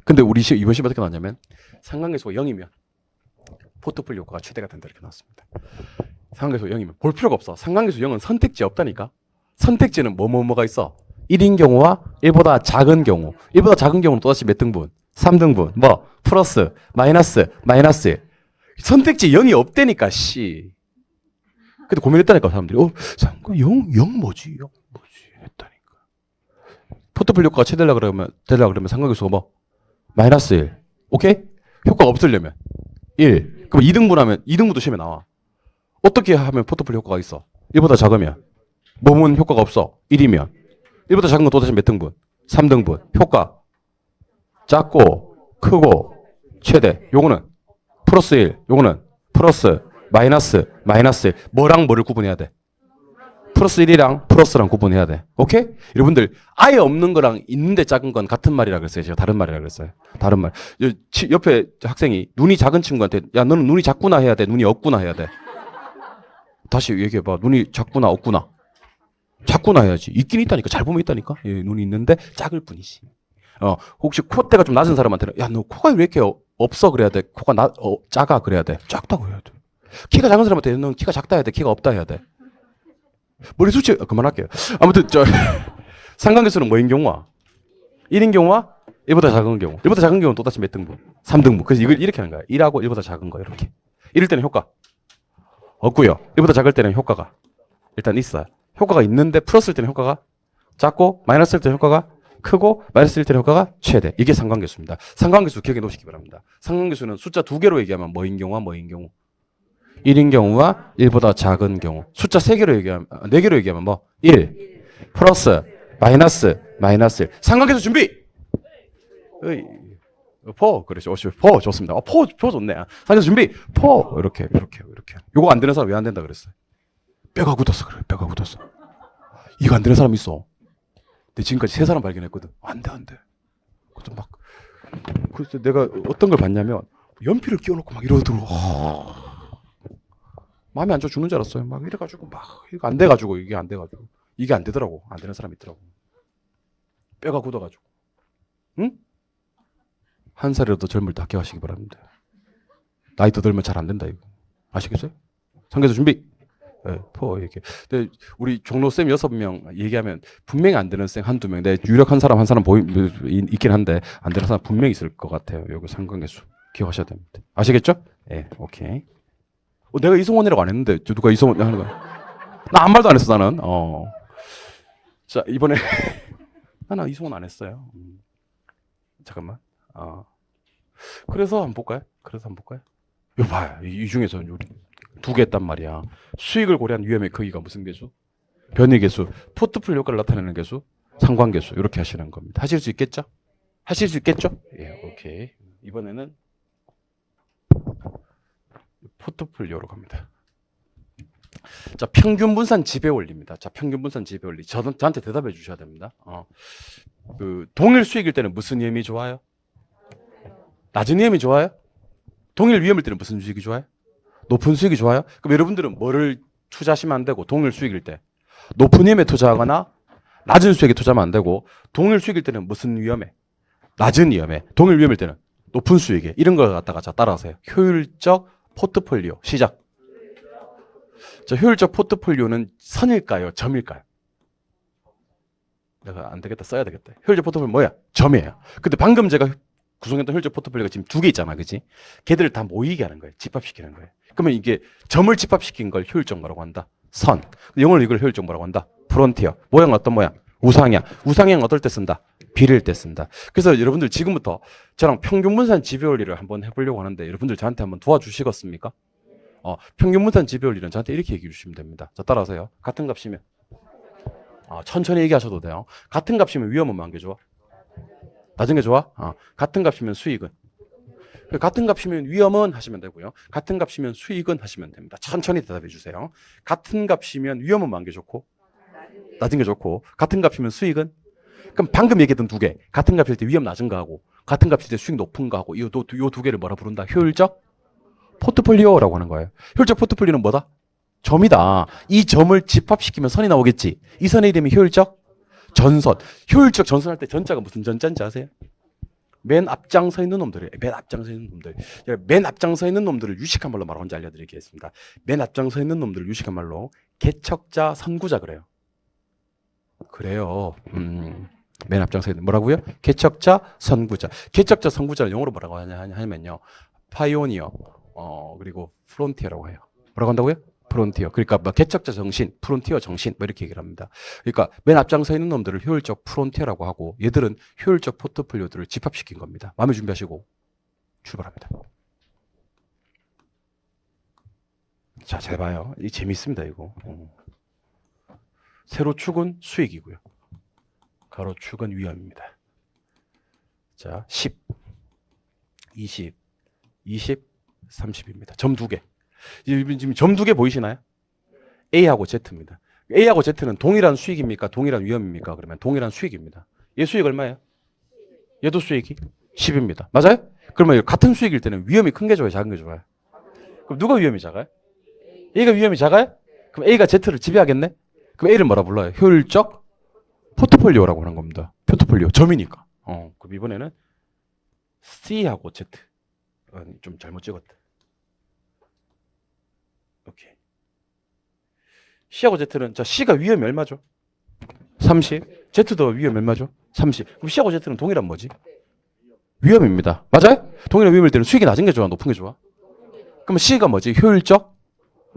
근데 우리 이번 시험 어떻게 나왔냐면 상관계수가 0이면 포트폴리오 효과가 최대가 된다 이렇게 나왔습니다. 상관계수 0이면 볼 필요가 없어. 상관계수 0은 선택지 없다니까. 선택지는 뭐가 있어? 1인 경우와 1보다 작은 경우. 1보다 작은 경우는 또다시 몇 등분? 3등분. 뭐? 플러스, 마이너스, 마이너스 1. 선택지 0이 없다니까 씨. 근데 고민했다니까 사람들이. 상관 0 뭐지? 0 뭐지? 했다니까. 포트폴리오 효과가 최대라 그러면 상관계수가 뭐? 마이너스 1. 오케이? 효과가 없으려면 1. 그럼 2등분하면 2등분도 시험에 나와. 어떻게 하면 포트폴리오 효과가 있어? 1보다 작으면. 뭐면 효과가 없어? 1이면. 1보다 작은 건 또다시 몇 등분? 3등분. 효과. 작고, 크고, 최대. 요거는 플러스 1. 요거는 플러스, 마이너스, 마이너스 1. 뭐랑 뭐를 구분해야 돼? 플러스 1이랑 플러스랑 구분해야 돼. 오케이? 여러분들, 아예 없는 거랑 있는데 작은 건 같은 말이라 그랬어요. 제가 다른 말이라 그랬어요. 다른 말. 옆에 학생이 눈이 작은 친구한테, 야, 너는 눈이 작구나 해야 돼? 눈이 없구나 해야 돼? 다시 얘기해봐. 눈이 작구나, 없구나? 작구나 해야지. 있긴 있다니까. 잘 보면 있다니까. 예, 눈이 있는데 작을 뿐이지. 혹시 콧대가 좀 낮은 사람한테는, 야, 너 코가 왜 이렇게 없어? 그래야 돼. 코가 작아? 그래야 돼. 작다고 해야 돼. 키가 작은 사람한테, 넌 키가 작다 해야 돼. 키가 없다 해야 돼. 머리 숱이, 그만할게요. 아무튼, 상관계수는 뭐인 경우와? 1인 경우와 1보다 작은 경우. 1보다 작은 경우는 또다시 몇 등분? 3등분. 그래서 이걸 이렇게 하는 거야. 1하고 1보다 작은 거, 이렇게. 1일 때는 효과 없고요. 1보다 작을 때는 효과가 일단 있어요. 효과가 있는데 플러스일 때는 효과가 작고 마이너스일 때는 효과가 크고 마이너스일 때는 효과가 최대. 이게 상관계수입니다. 상관계수 기억해 놓으시기 바랍니다. 상관계수는 숫자 2개로 얘기하면 뭐인 경우와 뭐인 경우? 1인 경우와 1보다 작은 경우. 숫자 3개로 얘기하면 4개로 얘기하면 뭐? 1 플러스 마이너스 마이너스 1. 상관계수 준비. 포 그렇죠. 포 좋습니다. 포 좋네. 상관계수 준비. 포 이렇게. 요거 안 되는 사람 왜 안 된다 그랬어요? 뼈가 굳었어. 그래. 뼈가 굳었어. 이거 안 되는 사람 있어. 근데 지금까지 3사람 발견했거든. 안 돼. 그래서 내가 어떤 걸 봤냐면 연필을 끼워놓고 막 이러더라고. 마음에 안 죽는 줄 알았어요. 막 이래가지고 이거 안 돼가지고 이게 안 되더라고. 안 되는 사람이 있더라고. 뼈가 굳어가지고. 응? 한 살이라도 젊을 때 합격하시기 바랍니다. 나이 더 들면 잘 안 된다 이거. 아시겠어요? 상계수 준비. 네, 이렇게. 근데 우리 종로 쌤 6명 얘기하면 분명히 안 되는 쌤 한두 명. 내 유력한 사람 한 사람 있긴 한데 안 되는 사람 분명히 있을 것 같아요. 요거 상관계수 기억하셔야 됩니다. 아시겠죠? 네, 오케이. 내가 이성원이라고 안 했는데 누가 이성원 하는 거야? 나 아무 말도 안 했어 나는. 자 이번에 나 이성원 안 했어요. 잠깐만. 그래서 한번 볼까요? 이거 봐요. 이 중에서 우리 2개 했단 말이야. 수익을 고려한 위험의 크기가 무슨 계수? 변이계수. 포트폴리오 효과를 나타내는 계수. 상관계수. 이렇게 하시는 겁니다. 하실 수 있겠죠? 예, 오케이. 이번에는 포트폴리오로 갑니다. 자, 평균분산 지배원리입니다. 자, 평균분산 지배원리. 저한테 대답해 주셔야 됩니다. 동일 수익일 때는 무슨 위험이 좋아요? 낮은 위험이 좋아요? 동일 위험일 때는 무슨 수익이 좋아요? 높은 수익이 좋아요? 그럼 여러분들은 뭐를 투자하시면 안 되고 동일 수익일 때 높은 위험에 투자하거나 낮은 수익에 투자하면 안 되고 동일 수익일 때는 무슨 위험에? 낮은 위험에. 동일 위험일 때는 높은 수익에. 이런 걸 갖다가 자 따라하세요. 효율적 포트폴리오 시작. 자, 효율적 포트폴리오는 선일까요? 점일까요? 내가 안 되겠다 써야 되겠다. 효율적 포트폴리오 뭐야? 점이에요. 근데 방금 제가 구성했던 효율적 포트폴리오가 지금 2개 있잖아, 그렇지? 걔들을 다 모이게 하는 거예요. 집합시키는 거예요. 그러면 이게 점을 집합시킨 걸 효율적 뭐라고 한다? 선. 영어로 이걸 효율적 뭐라고 한다? 프론티어. 모양 어떤 모양? 우상향. 우상향 어떨 때 쓴다? 비례일 때 쓴다. 그래서 여러분들 지금부터 저랑 평균분산 지배원리를 한번 해보려고 하는데 여러분들 저한테 한번 도와주시겠습니까? 평균분산 지배원리는 저한테 이렇게 얘기해 주시면 됩니다. 자, 따라하세요. 같은 값이면 천천히 얘기하셔도 돼요. 같은 값이면 위험은 몇 개 좋아? 낮은 게 좋아? 같은 값이면 수익은? 같은 값이면 위험은 하시면 되고요. 같은 값이면 수익은 하시면 됩니다. 천천히 대답해 주세요. 같은 값이면 위험은 많은 게 좋고 낮은 게 좋고 같은 값이면 수익은? 그럼 방금 얘기했던 두 개. 같은 값일 때 위험 낮은 거 하고 같은 값일 때 수익 높은 거 하고 이 두 개를 뭐라 부른다? 효율적 포트폴리오라고 하는 거예요. 효율적 포트폴리오는 뭐다? 점이다. 이 점을 집합시키면 선이 나오겠지. 이 선의 이름이 효율적 전선. 효율적 전선할 때 전자가 무슨 전자인지 아세요? 맨 앞장서 있는 놈들이에요. 맨 앞장서 있는 놈들. 맨 앞장서 있는 놈들을 유식한 말로 말하고 혼자 알려드리겠습니다. 맨 앞장서 있는 놈들을 유식한 말로 개척자, 선구자 그래요. 그래요. 맨 앞장서 있는 뭐라고요? 개척자, 선구자. 개척자, 선구자는 영어로 뭐라고 하냐면요. 파이오니어, 그리고 프론티어라고 해요. 뭐라고 한다고요? 프론티어. 그러니까 뭐 개척자 정신, 프론티어 정신 뭐 이렇게 얘기를 합니다. 그러니까 맨 앞장서 있는 놈들을 효율적 프론티어라고 하고 얘들은 효율적 포트폴리오들을 집합시킨 겁니다. 마음에 준비하시고 출발합니다. 자, 잘 봐요. 이 재밌습니다, 이거. 세로축은 수익이고요. 가로축은 위험입니다. 자, 10, 20, 20, 30입니다. 점 두 개. 지금 점 두 개 보이시나요? A하고 Z입니다. A하고 Z는 동일한 수익입니까? 동일한 위험입니까? 그러면 동일한 수익입니다. 얘 수익 얼마예요? 얘도 수익이 10입니다. 맞아요? 그러면 같은 수익일 때는 위험이 큰 게 좋아요? 작은 게 좋아요? 그럼 누가 위험이 작아요? A가 위험이 작아요? 그럼 A가 Z를 지배하겠네? 그럼 A를 뭐라 불러요? 효율적 포트폴리오라고 하는 겁니다. 포트폴리오. 점이니까. 그럼 이번에는 C하고 Z. 좀 잘못 찍었다. 오케이. C하고 Z는, 자, C가 위험이 얼마죠? 30. Z도 위험이 얼마죠? 30. 그럼 C하고 Z는 동일한 뭐지? 위험입니다. 맞아요? 동일한 위험일 때는 수익이 낮은 게 좋아? 높은 게 좋아? 그러면 C가 뭐지? 효율적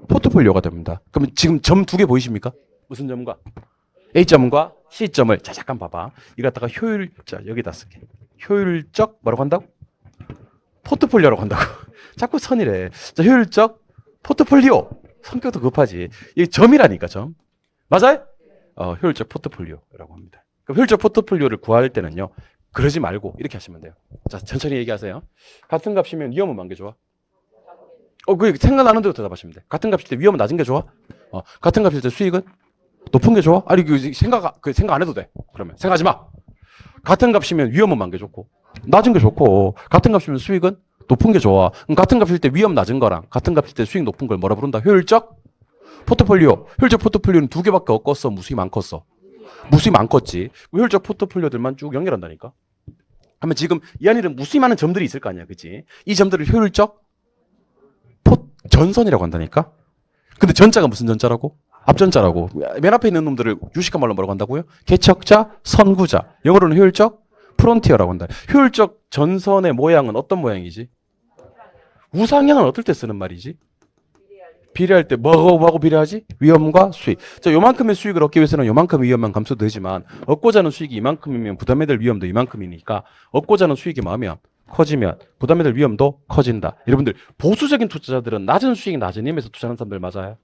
포트폴리오가 됩니다. 그러면 지금 점 두 개 보이십니까? 무슨 점과? A점과 C점을, 자, 잠깐 봐봐. 이거 갖다가 자, 여기다 쓸게. 효율적, 뭐라고 한다고? 포트폴리오라고 한다고. 자꾸 선이래. 자, 효율적 포트폴리오. 성격도 급하지. 이게 점이라니까, 점. 맞아요? 효율적 포트폴리오라고 합니다. 그럼 효율적 포트폴리오를 구할 때는요, 그러지 말고 이렇게 하시면 돼요. 자, 천천히 얘기하세요. 같은 값이면 위험은 많은 게 좋아? 그 생각나는 대로 대답하시면 돼. 같은 값일 때 위험은 낮은 게 좋아? 같은 값일 때 수익은 높은 게 좋아? 아니, 생각 안 해도 돼. 그러면 생각하지 마. 같은 값이면 위험은 많은 게 좋고, 낮은 게 좋고, 같은 값이면 수익은 높은 게 좋아. 그럼 같은 값일 때 위험 낮은 거랑 같은 값일 때 수익 높은 걸 뭐라 부른다? 효율적 포트폴리오. 효율적 포트폴리오는 두 개밖에 없겠어? 무수히 많겠어? 무수히 많겠지. 효율적 포트폴리오들만 쭉 연결한다니까. 하면 지금 이 안에는 무수히 많은 점들이 있을 거 아니야, 그치? 이 점들을 효율적 전선이라고 한다니까. 근데 전자가 무슨 전자라고? 앞전자라고. 맨 앞에 있는 놈들을 유식한 말로 뭐라고 한다고요? 개척자, 선구자. 영어로는 효율적 프론티어라고 한다. 효율적 전선의 모양은 어떤 모양이지? 우상향은 어떨 때 쓰는 말이지? 비례할 때 뭐하고 비례하지? 위험과 수익. 자, 요만큼의 수익을 얻기 위해서는 요만큼의 위험만 감소도 되지만 얻고자 하는 수익이 이만큼이면 부담해야 될 위험도 이만큼이니까 얻고자 하는 수익이 많으면 커지면 부담해야 될 위험도 커진다. 여러분들 보수적인 투자자들은 낮은 수익이 낮은 힘에서 투자하는 사람들 맞아요?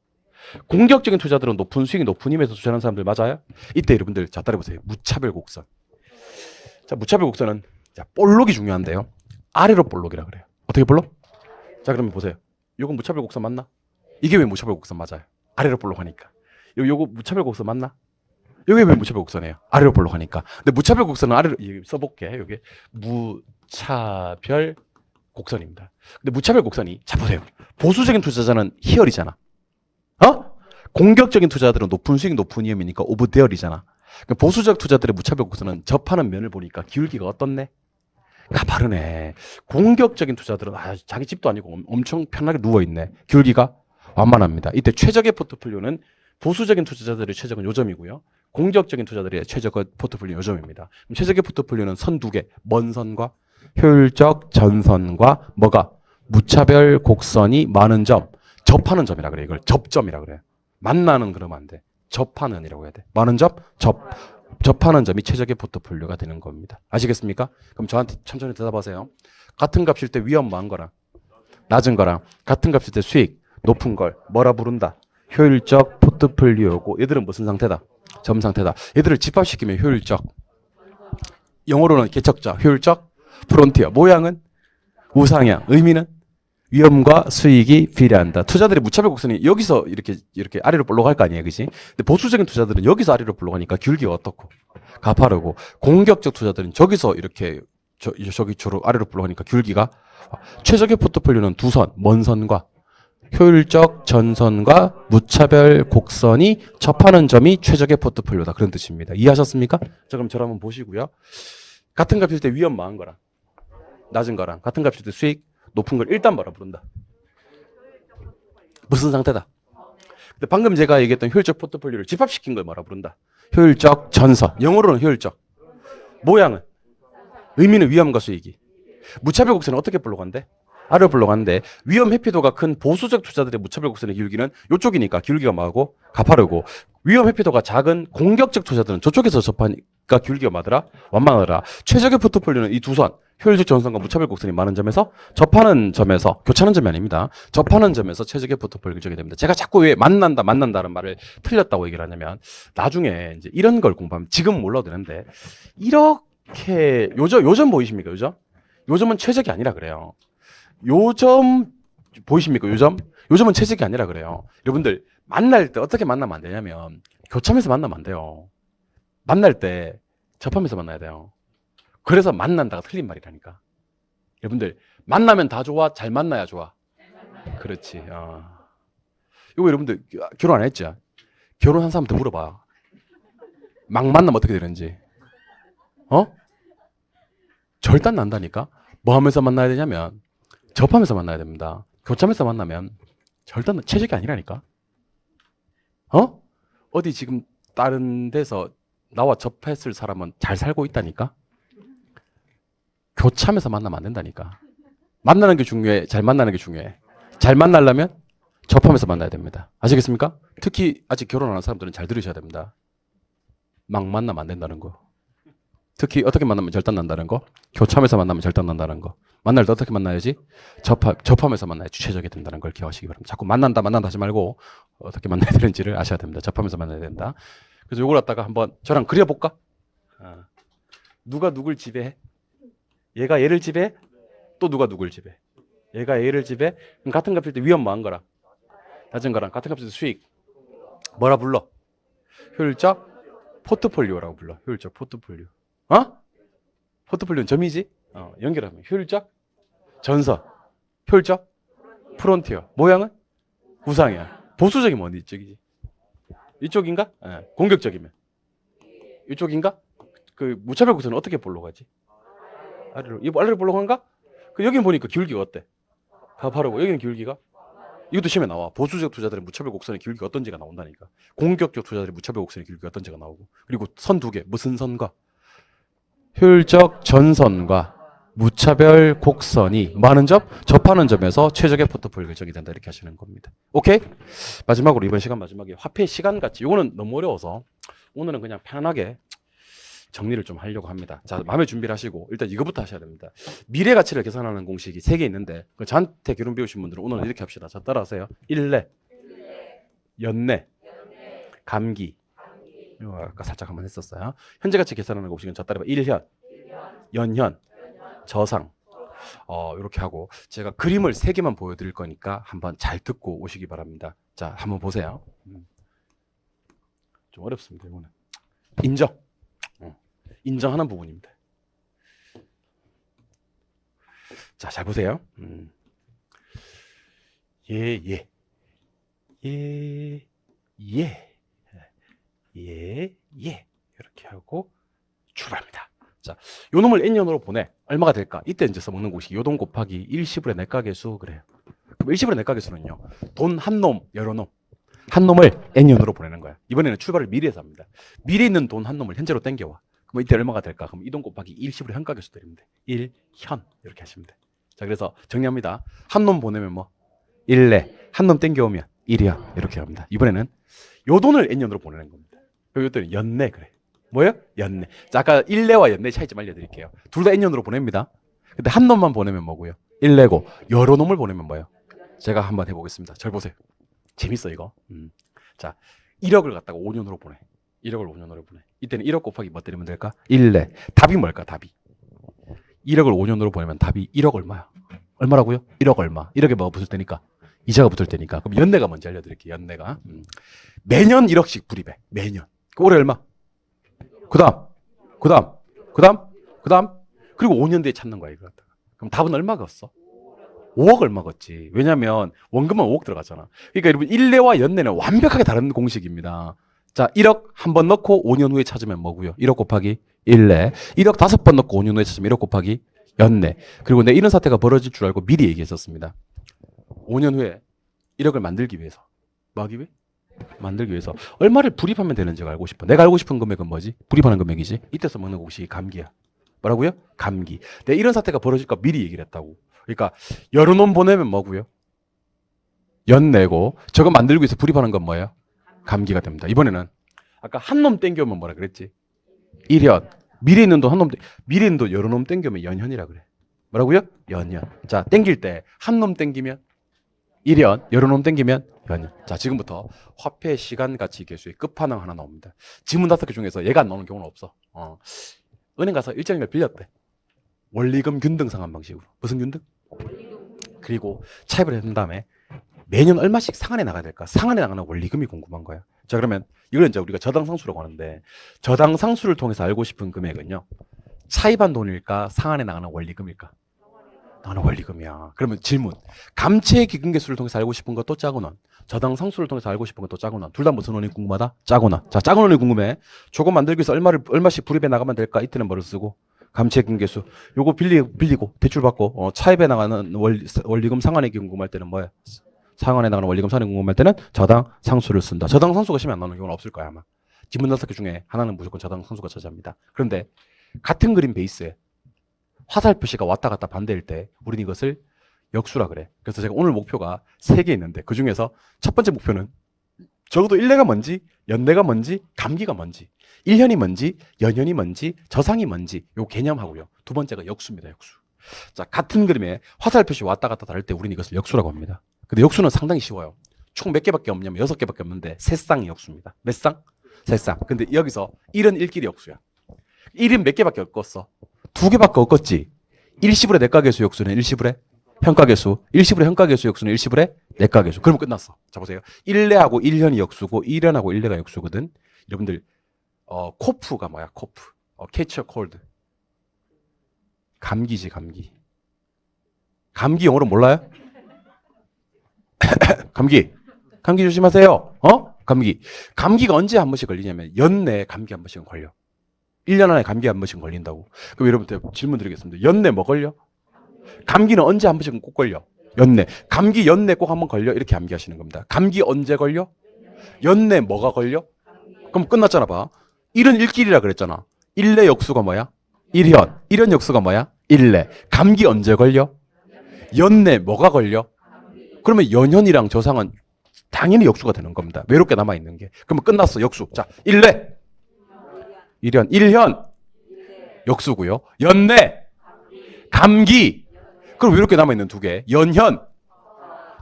공격적인 투자들은 높은 수익이 높은 힘에서 투자하는 사람들 맞아요? 이때 여러분들 자 따라해보세요. 무차별 곡선. 자, 무차별 곡선은 자, 볼록이 중요한데요. 아래로 볼록이라 그래요. 어떻게 볼록? 자, 그러면 보세요. 요건 무차별 곡선 맞나? 이게 왜 무차별 곡선 맞아요? 아래로 볼록하니까. 요거 무차별 곡선 맞나? 이게 왜 무차별 곡선이에요? 아래로 볼록하니까. 근데 무차별 곡선은 아래로 써볼게. 요게 무차별 곡선입니다. 근데 무차별 곡선이 자 보세요. 보수적인 투자자는 희열이잖아. 공격적인 투자들은 높은 수익 높은 위험이니까 오브데얼이잖아. 그러니까 보수적 투자들의 무차별 곡선은 접하는 면을 보니까 기울기가 어떻네? 가파르네. 공격적인 투자들은 자기 집도 아니고 엄청 편하게 누워있네. 기울기가 완만합니다. 이때 최적의 포트폴리오는 보수적인 투자자들의 최적은 요점이고요. 공격적인 투자들의 최적의 포트폴리오 요점입니다. 최적의 포트폴리오는 선 두 개, 먼 선과 효율적 전선과 뭐가? 무차별 곡선이 많은 점, 접하는 점이라 그래. 이걸 접점이라 그래요. 만나는 그러면 안 돼. 접하는이라고 해야 돼. 많은 점, 접하는 점이 최적의 포트폴리오가 되는 겁니다. 아시겠습니까? 그럼 저한테 천천히 대답하세요. 같은 값일 때 위험 많은 거랑 낮은 거랑 같은 값일 때 수익 높은 걸 뭐라 부른다? 효율적 포트폴리오고 얘들은 무슨 상태다? 점 상태다. 얘들을 집합시키면 효율적 영어로는 개척적, 효율적, 프론티어. 모양은 우상향. 의미는 위험과 수익이 비례한다. 투자들의 무차별 곡선이 여기서 이렇게 아래로 볼록할 거 아니에요, 그지? 근데 보수적인 투자들은 여기서 아래로 볼록하니까 귤기가 어떻고 가파르고, 공격적 투자들은 저기서 이렇게 저기 아래로 볼록하니까 귤기가. 최적의 포트폴리오는 두 선, 먼 선과 효율적 전선과 무차별 곡선이 접하는 점이 최적의 포트폴리오다. 그런 뜻입니다. 이해하셨습니까? 자, 그럼 저를 한번 보시고요. 같은 값일 때 위험 많은 거랑 낮은 거랑 같은 값일 때 수익 높은 걸 일단 뭐라 부른다? 무슨 상태다? 근데 방금 제가 얘기했던 효율적 포트폴리오를 집합시킨 걸 뭐라 부른다? 효율적 전선. 영어로는 효율적. 모양은? 의미는 위험과 수익이. 무차별 곡선은 어떻게 볼록한데? 아래로 볼록한데, 위험 회피도가 큰 보수적 투자들의 무차별 곡선의 기울기는 이쪽이니까 기울기가 뭐하고 가파르고, 위험 회피도가 작은 공격적 투자들은 저쪽에서 접하니까 기울기가 뭐더라? 완만하더라. 최적의 포트폴리오는 이 두 선, 효율적 전선과 무차별 곡선이 많은 점에서 접하는 점에서, 교차하는 점이 아닙니다. 접하는 점에서 최적의 포트폴리오 결정이 됩니다. 제가 자꾸 왜 만난다는 말을 틀렸다고 얘기를 하냐면, 나중에 이제 이런 걸 공부하면, 지금 몰라도 되는데, 이렇게 요점 보이십니까? 요점은 최적이 아니라 그래요. 요점 보이십니까? 요점은 최적이 아니라 그래요. 여러분들 만날 때 어떻게 만나면 안 되냐면, 교차하면서 만나면 안 돼요. 만날 때 접하면서 만나야 돼요. 그래서 만난다가 틀린 말이라니까. 여러분들 만나면 다 좋아? 잘 만나야 좋아? 그렇지. 이거 여러분들 결혼 안 했죠? 결혼한 사람한테 물어봐. 막 만나면 어떻게 되는지. 절단 난다니까. 뭐 하면서 만나야 되냐면 접하면서 만나야 됩니다. 교차하면서 만나면 절단 최적이 아니라니까. 어디 지금 다른 데서 나와 접했을 사람은 잘 살고 있다니까. 교차하면서 만나면 안 된다니까. 만나는 게 중요해. 잘 만나는 게 중요해. 잘 만나려면 접하면서 만나야 됩니다. 아시겠습니까? 특히 아직 결혼 안 한 사람들은 잘 들으셔야 됩니다. 막 만나면 안 된다는 거. 특히 어떻게 만나면 절단 난다는 거. 교차하면서 만나면 절단 난다는 거. 만날 때 어떻게 만나야지? 접하면서 만나야지 최적이 된다는 걸 기억하시기 바랍니다. 자꾸 만난다 하지 말고 어떻게 만나야 되는지를 아셔야 됩니다. 접하면서 만나야 된다. 그래서 이걸 갖다가 한번 저랑 그려볼까? 누가 누굴 지배해? 얘가 얘를 지배해? 또 누가 누굴 지배해? 얘가 얘를 지배해? 그럼 같은 값일 때 위험 뭐한 거랑 낮은 거랑 같은 값일 때 수익 뭐라 불러? 효율적 포트폴리오라고 불러. 효율적 포트폴리오. 포트폴리오는 점이지? 연결하면 효율적 전선, 효율적 프론티어. 모양은 우상이야. 보수적이면 어디 이쪽이지? 이쪽인가? 공격적이면 이쪽인가? 그 무차별 구조는 어떻게 볼록하지? 아래로 볼록한가? 그 여기 보니까 기울기가 어때? 가파르고 여기는 기울기가? 이것도 시험에 나와. 보수적 투자들의 무차별 곡선의 기울기가 어떤지가 나온다니까. 공격적 투자들의 무차별 곡선의 기울기가 어떤지가 나오고. 그리고 선 두 개. 무슨 선과? 효율적 전선과 무차별 곡선이 많은 점, 접하는 점에서 최적의 포트폴리오 결정이 된다. 이렇게 하시는 겁니다. 오케이? 마지막으로 이번 시간 마지막에 화폐 시간같이. 이거는 너무 어려워서 오늘은 그냥 편안하게 정리를 좀 하려고 합니다. 자, 마음의 준비를 하시고 일단 이거부터 하셔야 됩니다. 미래 가치를 계산하는 공식이 3개 있는데 저한테 결혼 배우신 분들은 오늘은 이렇게 합시다. 자, 따라하세요. 일내, 연내, 감기. 이거 아까 살짝 한번 했었어요. 현재 가치 계산하는 공식은 자, 따라해봐. 일현, 연현, 저상. 이렇게 하고 제가 그림을 3개만 보여드릴 거니까 한번 잘 듣고 오시기 바랍니다. 자, 한번 보세요. 좀 어렵습니다. 이거는 인정하는 부분입니다. 자, 잘 보세요. 예. 이렇게 하고 출발합니다. 자, 요 놈을 n년으로 보내. 얼마가 될까? 이때 이제 써먹는 공식이 요돈 곱하기 1시분의 내가계수 그래요. 그럼 1시분의 내가계수는요. 돈 한 놈, 여러 놈. 한 놈을 n년으로 보내는 거야. 이번에는 출발을 미래에서 합니다. 미래에 있는 돈 한 놈을 현재로 땡겨와. 그럼 이때 얼마가 될까? 그럼 이돈 곱하기 1시분의 현가계수 드립니다. 1현 이렇게 하시면 돼. 자, 그래서 정리합니다. 한 놈 보내면 뭐? 1내. 한 놈 땡겨오면 1이야. 이렇게 합니다. 이번에는 요 돈을 n년으로 보내는 겁니다. 그리고 이때는 연내 그래. 뭐예요? 연내. 자, 아까 1내와 연내 차이 좀 알려드릴게요. 둘 다 n년으로 보냅니다. 근데 한 놈만 보내면 뭐고요? 1내고 여러 놈을 보내면 뭐예요? 제가 한번 해보겠습니다. 잘 보세요. 재밌어 이거. 자, 1억을 갖다가 5년으로 보내. 1억을 5년으로 보내. 이때는 1억 곱하기 뭐 때리면 될까? 1내. 답이 뭘까? 답이. 1억을 5년으로 보내면 답이 1억 얼마야? 얼마라고요? 1억 얼마. 1억에 뭐가 붙을 때니까? 이자가 붙을 때니까. 그럼 연내가 뭔지 알려드릴게요. 연내가. 매년 1억씩 불입해. 매년. 올해 얼마? 그 다음. 그리고 5년 뒤에 찾는 거야, 이거. 그럼 답은 얼마가 었어? 5억 얼마겠지. 왜냐면 원금은 5억 들어갔잖아. 그러니까 여러분 일내와 연내는 완벽하게 다른 공식입니다. 자, 1억 한 번 넣고 5년 후에 찾으면 뭐고요? 1억 곱하기 1내. 1억 5번 넣고 5년 후에 찾으면 1억 곱하기 연내. 그리고 내 이런 사태가 벌어질 줄 알고 미리 얘기했었습니다. 5년 후에 1억을 만들기 위해서. 뭐 하기 위해? 만들기 위해서 얼마를 불입하면 되는지가 알고 싶어. 내가 알고 싶은 금액은 뭐지? 불입하는 금액이지. 이때 써먹는 공식이 감기야. 뭐라고요? 감기. 내 이런 사태가 벌어질까 미리 얘기를 했다고. 그러니까 여러 놈 보내면 뭐고요? 연내고 저거 만들기 위해서 불입하는 건 뭐예요? 감기가 됩니다. 이번에는 아까 한 놈 땡겨오면 뭐라 그랬지? 1현. 미래에 있는 돈 한 놈, 미래에 있는 돈 여러 놈 땡겨오면 연현이라 그래. 뭐라고요? 연현. 자, 땡길 때 한 놈 땡기면 1현, 여러 놈 땡기면 연현. 자, 지금부터 화폐 시간 가치 계수의 끝판왕 하나 나옵니다. 지문 5개 중에서 얘가 안 나오는 경우는 없어. 은행 가서 일정을 빌렸대. 원리금 균등 상환 방식으로. 무슨 균등? 그리고 차입을 한 다음에 매년 얼마씩 상환해 나가야 될까? 상환해 나가는 원리금이 궁금한 거야. 자, 그러면 이걸 이제 우리가 저당상수라고 하는데 저당상수를 통해서 알고 싶은 금액은요. 차입한 돈일까? 상환해 나가는 원리금일까? 나는 원리금이야. 그러면 질문. 감채 기금계수를 통해서 알고 싶은 것도 작은 원. 저당상수를 통해서 알고 싶은 것도 작은 원. 둘 다 무슨 원이 궁금하다? 작은 원. 자, 작은 원이 궁금해. 저거 만들기 위해서 얼마씩 불입해 나가면 될까? 이때는 뭐를 쓰고? 감채 기금계수. 요거 빌리고 대출 받고 차입해 나가는 원리금 상환액이 궁금할 때는 뭐야? 상환해 나가는 원리금 상환액이 궁금할 때는 저당상수를 쓴다. 저당상수가 심히 안 나오는 경우는 없을 거야 아마. 지문 5개 중에 하나는 무조건 저당상수가 차지합니다. 그런데 같은 그림 베이스에 화살 표시가 왔다 갔다 반대일 때 우리는 이것을 역수라 그래. 그래서 제가 오늘 목표가 3개 있는데 그 중에서 첫 번째 목표는 적어도 1내가 뭔지, 연내가 뭔지, 감기가 뭔지, 1년이 뭔지, 연년이 뭔지, 저상이 뭔지 요 개념하고요. 두 번째가 역수입니다. 역수. 자, 같은 그림에 화살 표시 왔다 갔다 다를 때 우리는 이것을 역수라고 합니다. 근데 역수는 상당히 쉬워요. 총 몇 개밖에 없냐면 6개밖에 없는데 3쌍이 역수입니다. 몇 쌍? 3쌍. 근데 여기서 1은 1끼리 역수야. 1은 몇 개밖에 없겠어? 2개밖에 없겠지. 일시불의 내과계수 역수는 일시불의 평가계수, 일시불의 평가계수 역수는 일시불의 내과계수. 그러면 끝났어. 자, 보세요. 1내하고 1년이 역수고 1년하고 1내가 역수거든. 여러분들 코프가 뭐야? 코프. 캐치 어 콜드. 감기지, 감기. 감기 영어로 몰라요? 감기 조심하세요. 감기. 감기가 언제 한 번씩 걸리냐면 연내 감기 한 번씩은 걸려. 1년 안에 감기 한 번씩 걸린다고. 그럼 여러분들 질문 드리겠습니다. 연내 뭐 걸려? 감기는 언제 한 번씩은 꼭 걸려? 연내. 감기 연내 꼭 한 번 걸려? 이렇게 암기하시는 겁니다. 감기 언제 걸려? 연내 뭐가 걸려? 그럼 끝났잖아 봐. 1은 1끼리라 그랬잖아. 1내 역수가 뭐야? 1현. 1현 역수가 뭐야? 1내. 감기 언제 걸려? 연내 뭐가 걸려? 그러면 연현이랑 저상은 당연히 역수가 되는 겁니다. 외롭게 남아있는 게. 그러면 끝났어. 역수. 자, 1내. 1현. 1현. 역수고요. 연내. 감기. 그럼 외롭게 남아있는 2개. 연현.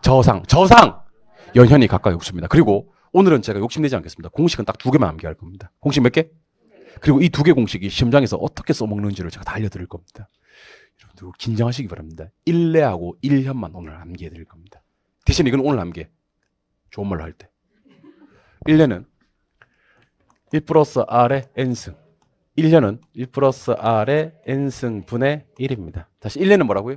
저상. 연현이 각각 역수입니다. 그리고 오늘은 제가 욕심내지 않겠습니다. 공식은 딱 2개만 암기할 겁니다. 공식 몇 개? 그리고 이 2개 공식이 시험장에서 어떻게 써먹는지를 제가 다 알려드릴 겁니다. 여러분들 긴장하시기 바랍니다. 1내하고 1현만 오늘 암기해드릴 겁니다. 대신 이건 오늘 암기해. 좋은 말로 할 때. 1내는 1 플러스 R의 N승. 1년은 1 플러스 R의 N승 분의 1입니다. 다시 1년은 뭐라고요?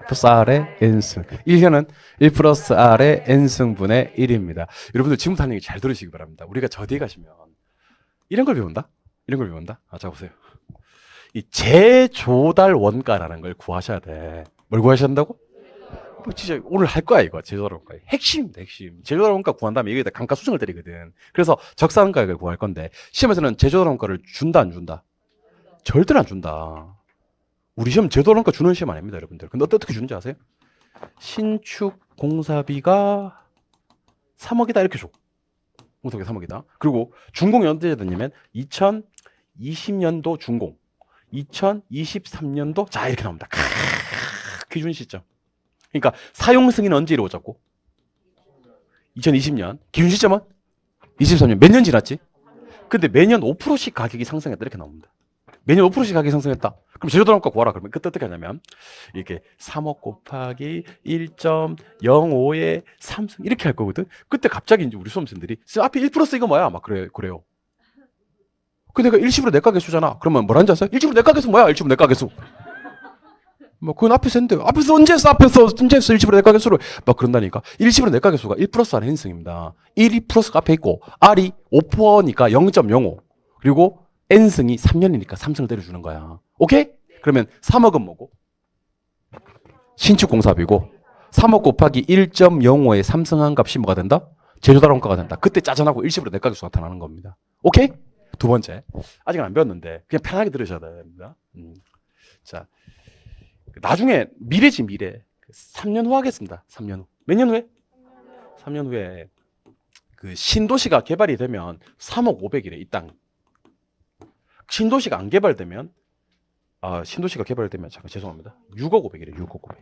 플러스 R의 N승. 1년은 1 플러스 R의 N승 분의 1입니다. 여러분들 지금부터 하는 얘기 잘 들으시기 바랍니다. 우리가 저 뒤에 가시면 이런 걸 배운다? 자, 보세요. 이 재조달 원가라는 걸 구하셔야 돼. 뭘 구하셔야 한다고? 진짜 오늘 할 거야 이거. 재조달 원가 핵심입니다. 핵심. 재조달 원가 구한 다음에 여기다 감가 수정을 때리거든. 그래서 적산가액을 구할 건데 시험에서는 재조달 원가를 준다 안 준다? 절대로 안 준다. 우리 시험 재조달 원가 주는 시험 아닙니다 여러분들. 근데 어떻게 주는지 아세요? 신축 공사비가 3억이다 이렇게 줘. 공사비가 3억이다. 그리고 준공이 언제 되냐면 2020년도 준공, 2023년도 자 이렇게 나옵니다. 기준 시점. 그러니까 사용 승인은 언제 이루어졌고? 2020년. 기준 시점은 23년. 몇 년 지났지? 근데 매년 5%씩 가격이 상승했다 이렇게 나옵니다. 매년 5%씩 가격이 상승했다. 그럼 제조단원가 구하라. 그러면 그때 어떻게 하냐면 이게 3억 곱하기 1.05의 삼승 이렇게 할 거거든. 그때 갑자기 이제 우리 수험생들이 앞에 1% 이거 뭐야? 막 그래요. 근데 내가 일시불의 내과계수잖아. 그러면 뭐라는지 아세요? 일시불의 내과계수 뭐야? 일시불의 내과계수. 뭐 그건 앞에서 했는데 앞에서 언제 했어 일시불의 내과계수를 막 그런다니까. 일시불의 내과계수가 1 플러스 R의 N승입니다. 1이 플러스가 앞에 있고 R이 5%니까 0.05 그리고 N승이 3년이니까 3승을 때려주는 거야. 오케이? 그러면 3억은 뭐고? 신축공사비고 3억 곱하기 1.05의 3승한 값이 뭐가 된다? 제조단원가가 된다. 그때 짜잔하고 일시불의 내과계수가 나타나는 겁니다. 오케이? 두 번째, 아직은 안 배웠는데 그냥 편하게 들으셔야 됩니다. 자, 나중에 미래지 미래. 3년 후 하겠습니다. 3년 후. 몇 년 후에? 3년 후에 그 신도시가 개발이 되면 3억 500이래 이 땅. 신도시가 안 개발되면 신도시가 개발되면 잠깐 죄송합니다. 6억 500이래 6억 500.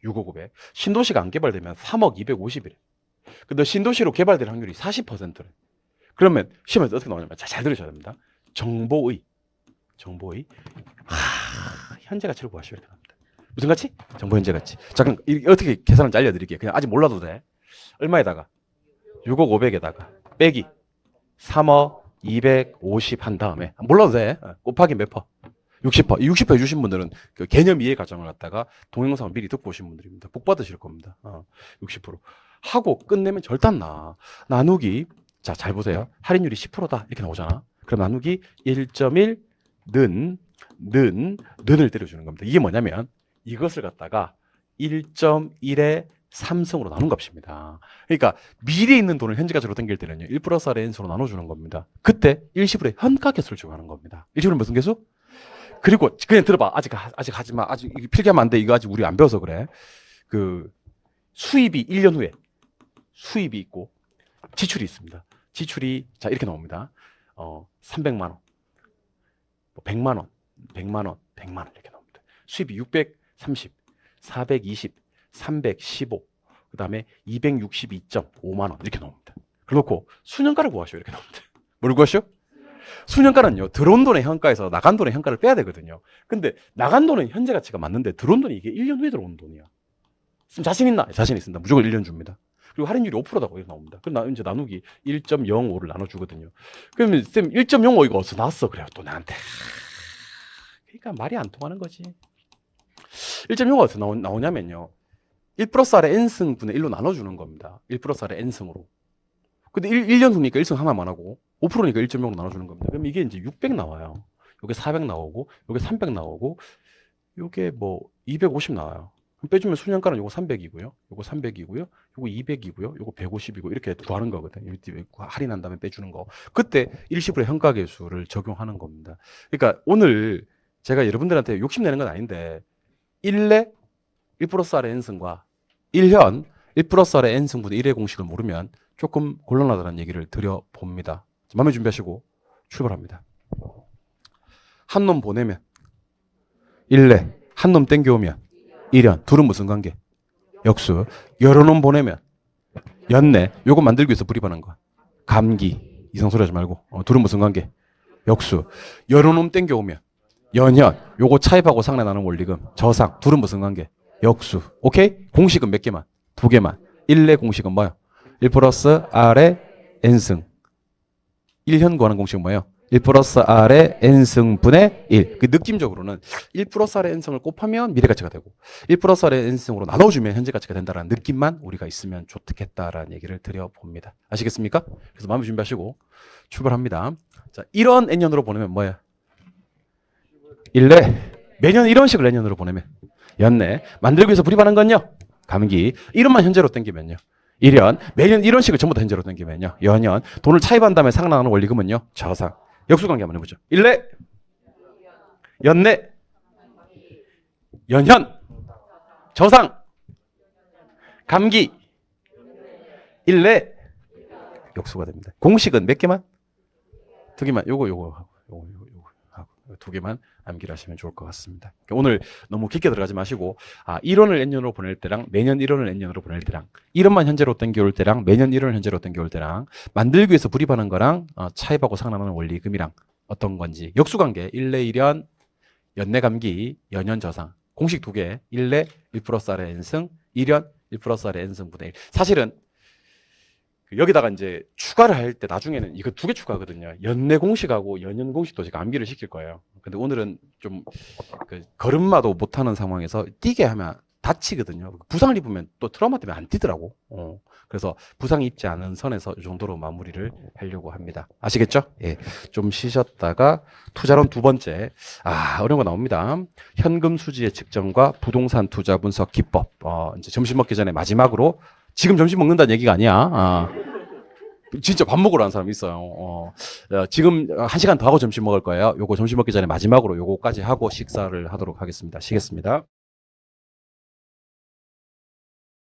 6억 500. 신도시가 안 개발되면 3억 250이래. 근데 신도시로 개발될 확률이 40%래. 그러면 시험에서 어떻게 나오냐면 잘 들으셔야 됩니다. 정보의 현재 가치를 구하시오 이렇게 나옵니다. 무슨 가치? 정보 현재 가치. 잠깐 어떻게 계산을 알려드릴게요. 그냥 아직 몰라도 돼. 얼마에다가 6억 500에다가 빼기 3억 250 한 다음에 몰라도 돼. 곱하기 몇 퍼? 60%. 60% 해주신 분들은 그 개념 이해 과정을 갖다가 동영상을 미리 듣고 오신 분들입니다. 복 받으실 겁니다. 60% 하고 끝내면 절단 나누기. 자, 잘 보세요. 할인율이 10%다 이렇게 나오잖아. 그럼 나누기 1.1 는을 때려주는 겁니다. 이게 뭐냐면 이것을 갖다가 1.1의 3승으로 나눈 값입니다. 그러니까 미래에 있는 돈을 현재 가치로 당길 때는요 1 플러스 R의 N수로 나눠주는 겁니다. 그때 일시불의 현가계수를 적용하는 겁니다. 일시불은 무슨 계수? 그리고 그냥 들어봐. 아직 하지마. 아직 필기하면 안 돼. 이거 아직 우리 안 배워서 그래. 그 수입이 1년 후에 수입이 있고 지출이 있습니다. 지출이 자 이렇게 나옵니다. 300만 원, 100만 원, 100만 원, 100만 원 이렇게 나옵니다. 수입이 630, 420, 315, 그다음에 262.5만 원 이렇게 나옵니다. 그렇고 수년가를 구하시오 이렇게 나옵니다. 뭘 구하시오? 수년가는요 들어온 돈의 현가에서 나간 돈의 현가를 빼야 되거든요. 근데 나간 돈은 현재 가치가 맞는데 들어온 돈이 이게 1년 후에 들어온 돈이야. 자신 있나? 자신 있습니다. 무조건 1년 줍니다. 그리고 할인율이 5%다고 이렇게 나옵니다. 그럼 이제 나누기 1.05를 나눠주거든요. 그러면 쌤 1.05 이거 어디서 나왔어? 그래요 또 나한테. 그러니까 말이 안 통하는 거지. 1.05가 어디서 나오냐면요 1 플러스 R의 N승분의 1로 나눠주는 겁니다. 1 플러스 R의 N승으로. 근데 1년 후니까 1승 하나만 하고 5%니까 1.0으로 나눠주는 겁니다. 그럼 이게 이제 600 나와요. 요게 400 나오고 요게 300 나오고 요게 뭐 250 나와요. 그럼 빼주면 수년가는 요거 300이고요. 요거 300이고요. 요거 200이고요. 요거 150이고 이렇게 구하는 거거든요. 할인한 다음에 빼주는 거. 그때 일시불의 현가계수를 적용하는 겁니다. 그러니까 오늘 제가 여러분들한테 욕심내는 건 아닌데 1내 1 플러스 R의 N승과 1현 1 플러스 R의 N승분의 1의 공식을 모르면 조금 곤란하다는 얘기를 드려봅니다. 마음의 준비하시고 출발합니다. 한 놈 보내면 1내 한 놈 땡겨오면 1현 둘은 무슨 관계? 역수. 여러 놈 보내면 연내 요거 만들기 위해서 불입하는 거야. 감기 이상소리 하지 말고 둘은 무슨 관계? 역수. 여러 놈 땡겨오면 연현 요거 차입하고 상내 나눈 원리금 저상 둘은 무슨 관계? 역수. 오케이? 공식은 몇 개만? 두 개만. 1내 공식은 뭐야? 1 플러스 R의 N승. 1현 구하는 공식은 뭐예요? 1 플러스 R의 N승분의 1. 그 느낌적으로는 1 플러스 R의 N승을 곱하면 미래가치가 되고 1 플러스 R의 N승으로 나눠주면 현재가치가 된다는 느낌만 우리가 있으면 좋겠다라는 얘기를 드려봅니다. 아시겠습니까? 그래서 마음의 준비하시고 출발합니다. 자, 이런 N년으로 보내면 뭐예요? 1내 매년 이런 식을 N년으로 보내면 연내 만들기 위해서 불입하는 건요? 감기. 이름만 현재로 땡기면요? 1년 매년 이런 식을 전부 다 현재로 땡기면요? 연년 돈을 차입한 다음에 상환하는 원리금은요? 저상. 역수관계 한번 해보죠. 1내 연내 연현 저상 감기 1내 역수가 됩니다. 공식은 몇 개만? 두 개만. 요거 하고 두 개만 암기를 하시면 좋을 것 같습니다. 오늘 너무 깊게 들어가지 마시고 1원을 N년으로 보낼 때랑 매년 1원을 N년으로 보낼 때랑 1원만 현재로 땡겨올 때랑 매년 1원을 현재로 땡겨올 때랑 만들기 위해서 불입하는 거랑 차입하고 상환하는 원리금이랑 어떤 건지 역수관계 1내 1연 연내 감기 연연 저상 공식 두 개 1내 1 플러스 R의 N승 1연 1 플러스 R의 N승 분의 1 사실은 여기다가 이제 추가를 할 때 나중에는 이거 두 개 추가하거든요. 연내 공식하고 연연 공식도 제가 암기를 시킬 거예요. 근데 오늘은 좀 걸음마도 못하는 상황에서 뛰게 하면 다치거든요. 부상을 입으면 또 트라우마 때문에 안 뛰더라고. 그래서 부상이 입지 않은 선에서 이 정도로 마무리를 하려고 합니다. 아시겠죠? 예. 좀 쉬셨다가 투자론 두 번째. 어려운 거 나옵니다. 현금 수지의 측정과 부동산 투자 분석 기법. 이제 점심 먹기 전에 마지막으로 지금 점심 먹는다는 얘기가 아니야. 진짜 밥 먹으러 간 사람이 있어요. 지금 1시간 더 하고 점심 먹을 거예요. 요거 점심 먹기 전에 마지막으로 요거까지 하고 식사를 하도록 하겠습니다. 쉬겠습니다.